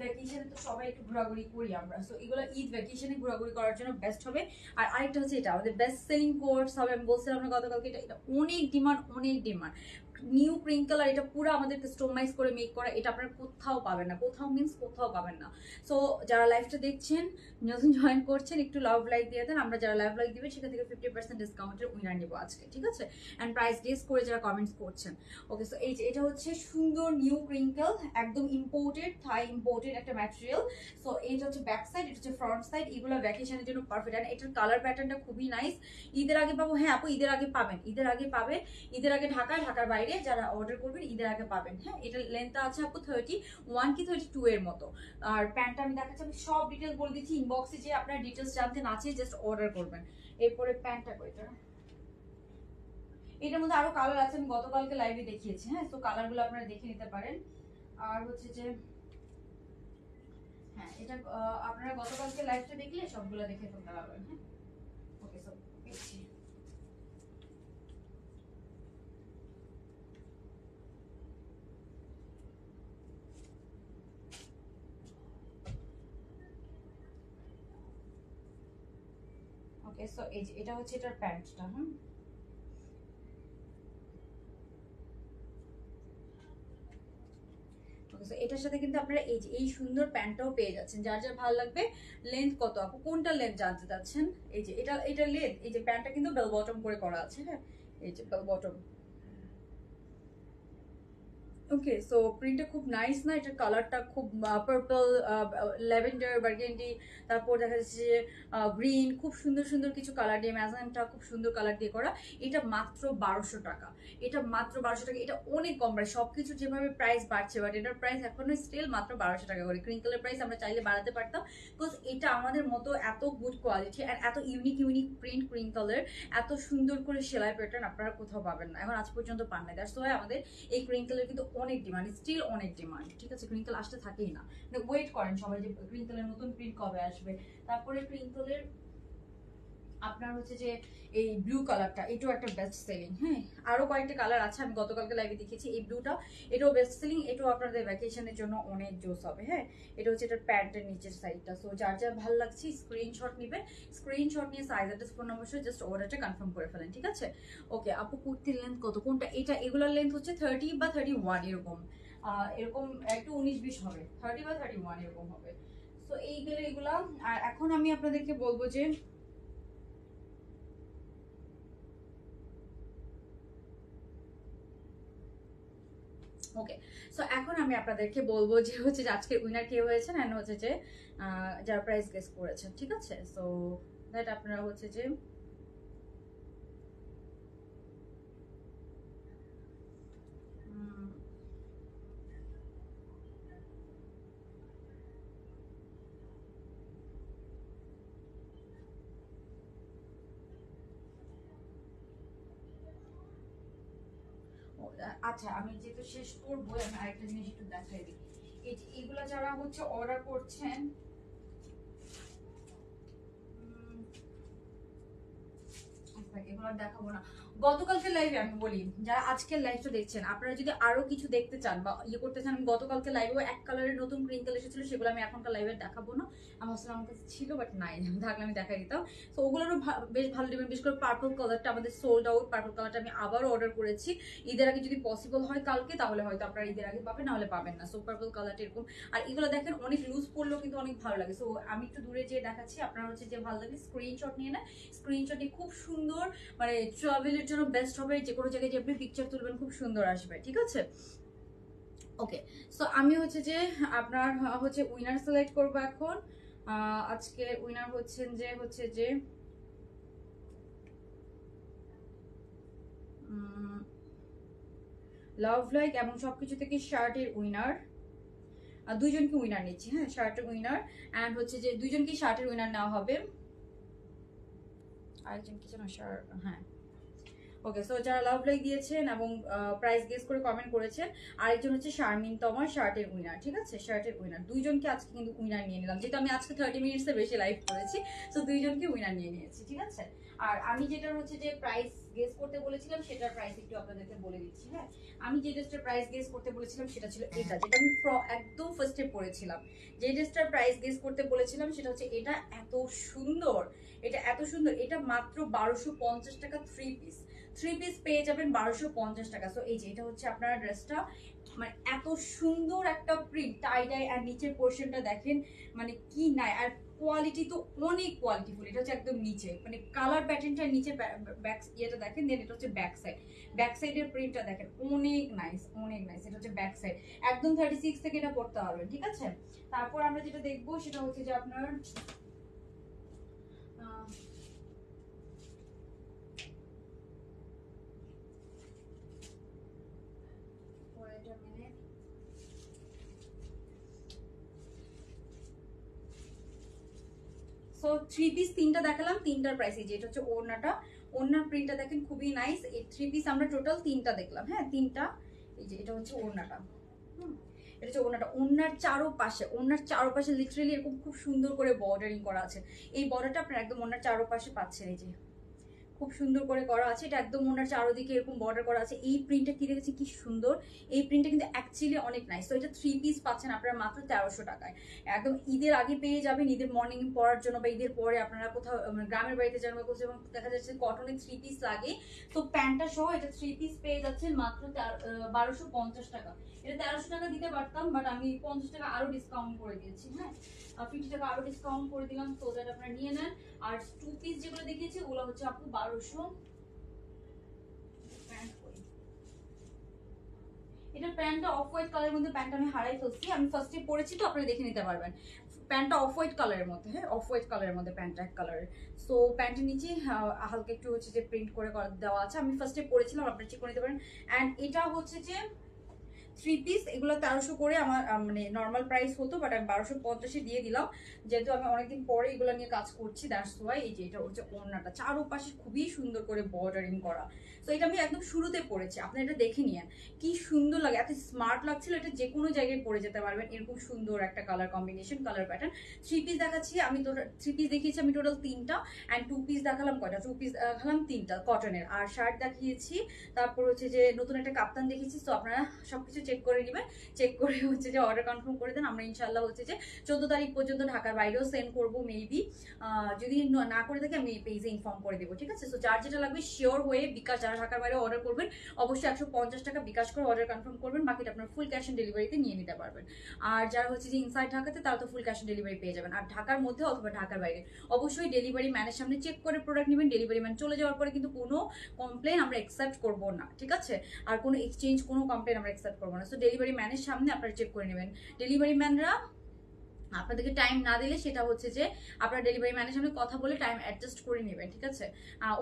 ভ্যাকেশনে তো সবাই একটু ঘোরাঘুরি করি আমরা। সো এগুলো ঈদ ভ্যাকেশনে ঘোরাঘুরি করার জন্য বেস্ট হবে। আর আরেকটা হচ্ছে এটা আমাদের বেস্ট সেলিং কোর্স হবে, আমি বলছিলাম না গতকালকে, এটা অনেক ডিমান্ড, অনেক ডিমান্ড। নিউ ক্রিঙ্কল, আর এটা পুরো আমাদের কাস্টমাইজ করে মেক করা। এটা আপনারা কোথাও পাবেন না, কোথাও মিন্স কোথাও পাবেন না। সো যারা লাইভটা দেখছেন, নতুন জয়েন করছেন, একটু লাভ লাইক দিয়ে দেন। আমরা যারা লাইভ লাইক দিবেন সেখান থেকে 50% ডিসকাউন্টের উইনার নিব আজকে। ঠিক আছে, অ্যান্ড প্রাইস গেস করে যারা কমেন্টস করছেন। ওকে, সো এই যে এটা হচ্ছে সুন্দর নিউ ক্রিঙ্কল, একদম ইম্পোর্টেড, থাই ইম্পোর্টেড একটা ম্যাটেরিয়াল। সো এটা হচ্ছে ব্যাক সাইড, এটা হচ্ছে ফ্রন্ট সাইড। এগুলো ভ্যাকেশনের জন্য পারফেক্ট। অ্যান্ড এটার কালার প্যাটার্নটা খুবই নাইস। ঈদের আগে পাবো, হ্যাঁ আপু ঈদের আগে পাবেন, ঈদের আগে পাবেন। ঈদের আগে ঢাকার বাইরে যারা অর্ডার করবেন ঈদের আগে পাবেন। হ্যাঁ এটা লেন্থটা আছে আপু 31 কি 32 এর মতো। আর প্যান্টটা আমি দেখাচ্ছি, আমি সব ডিটেলস বলে দিচ্ছি। ইনবক্সে যে আপনার ডিটেলস জানতে না চেয়ে জাস্ট অর্ডার করবেন। এরপরে প্যান্টটা কইটা, এটার মধ্যে আরো কালার আছে, আমি গতকালকে লাইভে দেখিয়েছি। হ্যাঁ তো কালারগুলো আপনারা দেখে নিতে পারেন। আর হচ্ছে যে হ্যাঁ এটা আপনারা গতকালকে লাইভটা দেখলে সবগুলো দেখে ফেলতে পারবেন। হ্যাঁ ওকে, সব পেয়েছি। ওকে, সো এই যে এটা হচ্ছে এটার প্যান্টটা। হুম, এটার সাথে কিন্তু আপনারা এই যে এই সুন্দর প্যান্টটাও পেয়ে যাচ্ছেন। যার যার ভালো লাগবে। লেন্থ কত আপু, কোনটা লেন্থ জানতে চাচ্ছেন? এই যে এটা লেন্থ, এই যে প্যান্টটা কিন্তু বেল বটম করে করা আছে। হ্যাঁ এই যে বেল বটম। ওকে, সো প্রিন্টটা খুব নাইস না? এটার কালারটা খুব পার্পল, ল্যাভেন্ডার, বার্গেন্ডি, তারপর দেখা যাচ্ছে যে গ্রিন, খুব সুন্দর সুন্দর কিছু কালার দিয়ে, ম্যাজেন্টা খুব সুন্দর কালার দিয়ে করা। এটা মাত্র 1200 টাকা। এটা মাত্র 1200 টাকা। এটা অনেক কম প্রাইস। সবকিছু যেভাবে প্রাইস বাড়ছে, বাট এটার প্রাইস এখনো স্টিল মাত্র 1200 টাকা করে। ক্রিঙ্কলের প্রাইস আমরা চাইলে বাড়াতে পারতাম, বিকজ এটা আমাদের মতো এত গুড কোয়ালিটি আর এত ইউনিক ইউনিক প্রিন্ট, ক্রিঙ্কলের এত সুন্দর করে সেলাই প্যাটার্ন আপনারা কোথাও পাবেন না, এখন আজ পর্যন্ত পান নাই। দ্যাটস ওয়াই আমাদের এই ক্রিঙ্কলের কিন্তু অনেক ডিমান্ড, স্টিল অনেক ডিমান্ড। ঠিক আছে, ক্রিঙ্কল আসতে থাকেই না, ওয়েট করেন সবাই যে ক্রিঙ্কলের নতুন প্রিন্ট কবে আসবে। তারপরে ক্রিঙ্কলের আপনার হচ্ছে যে এই ব্লু কালারটা, এটাও একটা বেস্ট সেলিং। হ্যাঁ, আরো কয়েকটা কালার আছে, আমি গতকালকে লাইভে দেখেছি। এই ব্লুটা, এটাও বেস্ট সেলিং, এটাও আপনাদের ভ্যাকেশনের জন্য অনেক জোস হবে। হ্যাঁ, এটা হচ্ছে এটার প্যান্টের নিচের সাইডটা। সো যার যার ভালো লাগছে স্ক্রিনশট নেবেন, স্ক্রিনশট নিয়ে সাইজ অ্যাড্রেস ফোন নম্বর সাথে জাস্ট অর্ডারটা কনফার্ম করে ফেলেন। ঠিক আছে, ওকে আপু কুর্তির লেন্থ কত কোনটা? এটা এগুলোর লেন্থ হচ্ছে 30 বা 31 এরকম, এরকম একটু 19-20 হবে, 30 বা 31 এরকম হবে। সো এইগুলো এগুলা। আর এখন আমি আপনাদেরকে বলবো যে ওকে, সো এখন আমি আপনাদেরকে বলবো যে হচ্ছে যে আজকে উইনার কে হয়েছেন, এন্ড হচ্ছে যে যারা প্রাইস গেস করেছেন। ঠিক আছে, সো দ্যাট আপনারা হচ্ছে যে আচ্ছা, আমি যেহেতু শেষ করবো, আমি আরেকটা জিনিস একটু দেখাই দিই। এই যে এগুলা যারা হচ্ছে অর্ডার করছেন, এগুলো দেখাবো না। গতকালকে লাইভে আমি বলি, যারা আজকের লাইভটা দেখছেন, আপনারা যদি আরো কিছু দেখতে চান বা ইয়ে করতে চান, আমি গতকালকে লাইভেও এক কালারের নতুন ক্রিঙ্কল এসেছিল, সেগুলো আমি এখনকার লাইভে দেখাবো না। আমার আসলে আমার কাছে ছিল, বাট নাই, থাকলে আমি দেখাই দিতাম। তো ওগুলোরও বেশ ভালো ডিমান্ড, বিশেষ করে পার্পল কালারটা আমাদের সোল্ড আউট। পার্পল কালারটা আমি আবারও অর্ডার করেছি। ঈদের আগে যদি পসিবল হয় কালকে, তাহলে হয়তো আপনারা ঈদের আগে পাবেন, নাহলে পাবেন না। সো পার্পল কালারটা এরকম। আর এগুলো দেখেন অনেক লুজ পড়লেও কিন্তু অনেক ভালো লাগে। সো আমি একটু দূরে যেয়ে দেখাচ্ছি, আপনারা হচ্ছে যে ভালো লাগে স্ক্রিনশট নিয়ে নেন। স্ক্রিনশট নিয়ে খুব সুন্দর, মানে ট্রাভেলের জন্য বেস্ট হবে। যে কোনো জায়গায় যে আপনি পিকচার তুলবেন খুব সুন্দর আসবে। ঠিক আছে, ওকে। সো আমি হচ্ছে যে আপনার হচ্ছে উইনার সিলেক্ট করব এখন। আজকে উইনার হচ্ছে যে লাভ লাইক এবং সবকিছু থেকে শার্টের উইনার, দুইজনকে উইনার নিচ্ছি। হ্যাঁ, শার্টের উইনার, অ্যান্ড হচ্ছে যে দুইজনকে শার্টের উইনার নেওয়া হবে। আরেকজন কি যেন শার্ট, হ্যাঁ ওকে। সো যারা লাভ লাইক দিয়েছেন এবং প্রাইস গেস করে কমেন্ট করেছেন, আরেকজন হচ্ছে শারমিন তমার, শার্টের উইনার। ঠিক আছে, শার্টের উইনার। দুইজনকে আজকে কিন্তু উইনার নিয়ে নিলাম, যেহেতু আমি আজকে 30 মিনিটসের বেশি লাইভ করেছি। সো দুইজনকে উইনার নিয়ে নিয়েছি। ঠিক আছে, আর আমি যেটা হচ্ছে যে প্রাইস গেস করতে বলেছিলাম, সেটার প্রাইস একটু আপনাদেরকে বলে দিচ্ছি। হ্যাঁ, আমি যে ড্রেসটার প্রাইস গেস করতে বলেছিলাম সেটা ছিল এটা, যেটা আমি একদম ফার্স্টে পরেছিলাম। যে ড্রেসটার প্রাইস গেস করতে বলেছিলাম সেটা হচ্ছে এটা। এত সুন্দর, এটা এত সুন্দর। এটা মাত্র 1250 টাকা। থ্রি পিস পেয়ে যাবেন 1250 টাকা। সো এই যে এটা হচ্ছে আপনার ড্রেসটা, মানে এত সুন্দর একটা প্রিন্ট, টাই ডাই, আর নিচের পোর্শনটা দেখেন, মানে কি নাই। আর কোয়ালিটি তো অনেক কোয়ালিটিফুল। এটা হচ্ছে একদম নিচে, মানে কালার প্যাটার্নটা নিচে, ব্যাক ইয়েটা দেখেন, দেন এটা হচ্ছে ব্যাক সাইড। ব্যাক সাইডের প্রিন্টটা দেখেন, অনেক নাইস, অনেক নাইস। এটা হচ্ছে ব্যাক সাইড, একদম 36 থেকে এটা পড়তে পারবেন। ঠিক আছে, তারপর আমরা যেটা দেখবো সেটা হচ্ছে যে আপনার সো থ্রি পিস তিনটা দেখালাম, তিনটার প্রাইস এই যে এটা হচ্ছে ওড়নাটা। ওড়নার প্রিন্টটা দেখেন খুবই নাইস। এই থ্রি পিস আমরা টোটাল তিনটা দেখলাম। হ্যাঁ, তিনটা। এই যে এটা হচ্ছে ওড়নাটা। এটা হচ্ছে ওড়নাটা। ওড়নার চারোপাশে লিটারালি এরকম খুব সুন্দর করে বর্ডারিং করা আছে। এই বর্ডারটা আপনার একদম ওড়নার চারোপাশে পাচ্ছেন। এই যে খুব সুন্দর করে করা আছে। এটা একদম ওনার চারোদিকে এরকম বর্ডার করা আছে। এই প্রিন্টটা কি দেখেছি, কি সুন্দর। এই প্রিন্টটা কিন্তু অ্যাকচুয়ালি অনেক নাইস। তো এটা থ্রি পিস পাচ্ছেন আপনারা মাত্র 1300 টাকায়। একদম ঈদের আগে পেয়ে যাবেন, ঈদের মর্নিং পরার জন্য, বা ঈদের পরে আপনারা কোথাও গ্রামের বাড়িতে যান বা কোথাও, এবং দেখা যাচ্ছে কটনের থ্রি পিস লাগে। তো প্যান্টটা সহ এটা থ্রি পিস পেয়ে যাচ্ছেন মাত্র 1250 টাকা। এটা 1300 টাকা দিতে পারতাম, বাট আমি 50 টাকা আরো ডিসকাউন্ট করে দিয়েছি। হ্যাঁ, 50 টাকা আরো ডিসকাউন্ট করে দিলাম, তো দ্যাট আপনারা নিয়ে নেন। আর টু পিস যেগুলো দেখিয়েছি ওগুলো হচ্ছে আপু 1200। এটা প্যান্টটা অফ হোয়াইট কালারের মধ্যে, প্যান্ট আমি হারাই ফেলছি, আমি ফার্স্টে পরেছি তো আপনারা দেখে নিতে পারবেন। প্যান্টটা অফ হোয়াইট কালারের মধ্যে, হ্যাঁ অফ হোয়াইট কালারের মধ্যে প্যান্টটা এক কালারের। সো প্যান্টের নিচে হালকা একটু হচ্ছে যে প্রিন্ট করে দেওয়া আছে, আমি ফার্স্টে পরেছিলাম, আপনারা চেক করে নিতে পারেন। অ্যান্ড এটা হচ্ছে যে 3 পিস, এগুলো 1300 করে আমার মানে নর্মাল প্রাইস হতো, বাট আমি 1250 দিয়ে দিলাম, যেহেতু আমি অনেকদিন পরে এগুলো নিয়ে কাজ করছি, দ্যাটস ওয়াই। এই যে এটা হচ্ছে ওড়নাটা, চারোপাশে খুবই সুন্দর করে বর্ডারিং করা। তো এটা আমি একদম শুরুতে পরেছি, আপনি এটা দেখে নিয়েন কি সুন্দর লাগে, এত স্মার্ট লাগছিল। এটা যে কোনো জায়গায় পরে যেতে পারবেন, এরকম সুন্দর একটা colour combination, colour pattern. 3 piece দেখাচ্ছি আমি, তো 3 পিস দেখিয়েছি আমি টোটাল 3টা, অ্যান্ড 2 পিস দেখালাম কয়টা, 2 পিস দেখালাম 3টা কটনের, আর শার্ট দেখিয়েছি, তারপর হচ্ছে যে নতুন একটা কাপ্তান দেখিয়েছি। তো আপনারা সবকিছু চেক করে নেবেন, চেক করে হচ্ছে যে অর্ডার কনফার্ম করে দেন। আমরা ইনশাল্লাহ হচ্ছে যে 14 তারিখ পর্যন্ত ঢাকার বাইরেও সেন্ড করবো মেবি, যদি না করে থাকি আমি পেজে ইনফর্ম করে দেবো, ঠিক আছে। সো যার যেটা লাগবে শিওর হয়ে বিকাশ, যারা ঢাকার বাইরে অর্ডার করবেন অবশ্যই 150 টাকা বিকাশ করে অর্ডার কনফার্ম করবেন, বাকিটা আপনার ফুল ক্যাশ অন ডেলিভারিতে নিয়ে নিতে পারবেন। আর যারা হচ্ছে যে ইনসাইড ঢাকাতে, তারা তো ফুল ক্যাশ অন ডেলিভারি পেয়ে যাবেন। আর ঢাকার মধ্যে অথবা ঢাকার বাইরে অবশ্যই ডেলিভারি ম্যানের সামনে চেক করে প্রোডাক্ট নেবেন। ডেলিভারি ম্যান চলে যাওয়ার পরে কিন্তু কোনো কমপ্লেন আমরা অ্যাকসেপ্ট করবো না, ঠিক আছে। আর কোনো এক্সচেঞ্জ, কোনো কমপ্লেন আমরা অ্যাকসেপ্ট করবো না। সো ডেলিভারি ম্যানের সামনে আপনারা চেক করে নেবেন। ডেলিভারি ম্যানরা আপনাদেরকে টাইম না দিলে সেটা হচ্ছে যে আপনার ডেলিভারি ম্যানের সামনে কথা বলে টাইম অ্যাডজাস্ট করে নেবেন, ঠিক আছে।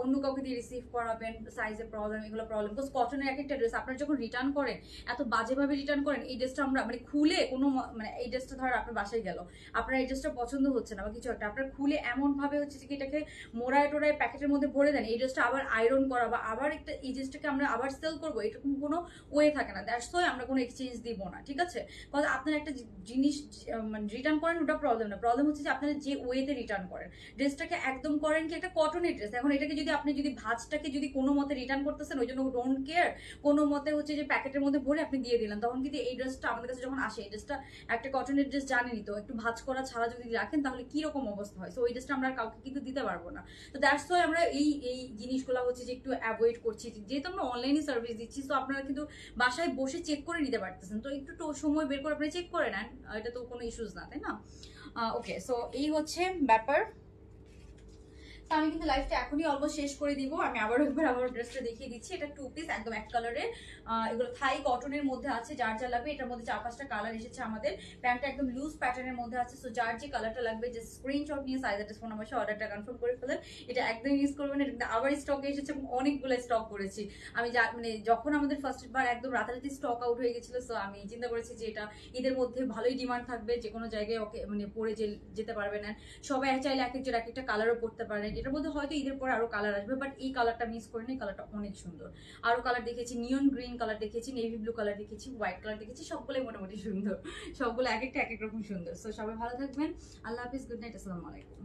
অন্য কাউকে দিয়ে রিসিভ করাবেন, সাইজের প্রবলেম, এগুলো প্রবলেম। বিকজ কটনের এক একটা ড্রেস আপনারা যখন রিটার্ন করেন, এত বাজেভাবে রিটার্ন করেন। এই ড্রেসটা আমরা মানে খুলে কোনো মানে এই ড্রেসটা ধর আপনার বাসায় গেল, আপনার এই ড্রেসটা পছন্দ হচ্ছে না বা কিছু একটা, আপনার খুলে এমন ভাবে হচ্ছে যে এটাকে মোড়ায় টোড়ায় প্যাকেটের মধ্যে ভরে দেন, এই ড্রেসটা আবার আয়রন করা বা আবার একটা এই ড্রেসটাকে আমরা আবার সেল করবো, এরকম কোনো ওয়ে থাকে না। দ্যাটস ওয়াই আমরা কোনো এক্সচেঞ্জ দিব না, ঠিক আছে। বিকজ আপনার একটা জিনিস মানে রিটার্ন করেন, ওটা প্রবলেম না। প্রবলেম হচ্ছে যে আপনারা যে ওয়েতে রিটার্ন করেন, ড্রেসটাকে একদম করেন কি একটা কটনের ড্রেস, এখন এটাকে যদি আপনি যদি ভাঁজটাকে যদি কোনো মতে রিটার্ন করতেছেন, ওই জন্য ডোন্ট কেয়ার, কোনো মতে হচ্ছে যে প্যাকেটের মধ্যে ভরে আপনি দিয়ে দিলেন, তখন কিন্তু এই ড্রেসটা আমাদের কাছে যখন আসে, এই ড্রেসটা একটা কটনের ড্রেস জানেনি, তো একটু ভাঁজ করা ছাড়া যদি রাখেন তাহলে কি রকম অবস্থা হয়। সো ওই ড্রেসটা আমরা কাউকে কিন্তু দিতে পারবো না। তো দ্যাটস ওয়াই আমরা এই এই জিনিসগুলো হচ্ছে যে একটু অ্যাভয়েড করছি, যেহেতু আমরা অনলাইনে সার্ভিস দিচ্ছি। তো আপনারা কিন্তু বাসায় বসে চেক করে নিতে পারতেছেন, তো একটু সময় বের করে আপনি চেক করে নেন, এটা তো কোনো ইস্যুস না, তাই না। ওকে, সো এই হচ্ছে ব্যাপার। তো আমি কিন্তু লাইফটা এখনই অলমোস্ট শেষ করে দিব। আমি আবার ড্রেসটা দেখিয়ে দিচ্ছি। এটা 2 পিস একদম এক কালারের, এগুলো থাই কটনের মধ্যে আছে। যার যা লাগবে, এটার মধ্যে 4-5টা কালার এসেছে আমাদের। প্যান্টটা একদম লুজ প্যাটার্নের মধ্যে আছে। সো যার যে কালারটা লাগবে, যে স্ক্রিনশট নিয়ে সাইজ অ্যাড্রেস ফোন নাম্বার অর্ডারটা কনফার্ম করে ফেলেন। এটা একদম ইউজ করবেন, এটা আবার স্টকে এসেছে, অনেকগুলো স্টক করেছি আমি। মানে যখন আমাদের ফার্স্ট বার একদম রাতারাতি স্টক আউট হয়ে গেছিল, সো আমি চিন্তা করেছি যে এটা ঈদের মধ্যে ভালোই ডিমান্ড থাকবে, যে কোনো জায়গায় ওকে মানে পরে যেতে পারবেন। আর সবাই চাইলে এক একজন এক একটা কালারও পরতে পারেন। এটার মধ্যে হয়তো ঈদের পরে আরো কালার আসবে, বাট এই কালারটা মিস করেন, এই কালারটা অনেক সুন্দর। আরো কালার দেখেছি, নিয়ন গ্রিন কালার দেখেছি, নেভি ব্লু কালার দেখেছি, হোয়াইট কালার দেখেছি, সবগুলোই মোটামুটি সুন্দর, সবগুলো এক একটা এক এক রকম সুন্দর। সো সবাই ভালো থাকবেন, আল্লাহ হাফিজ, গুড নাইট, আসসালামু আলাইকুম।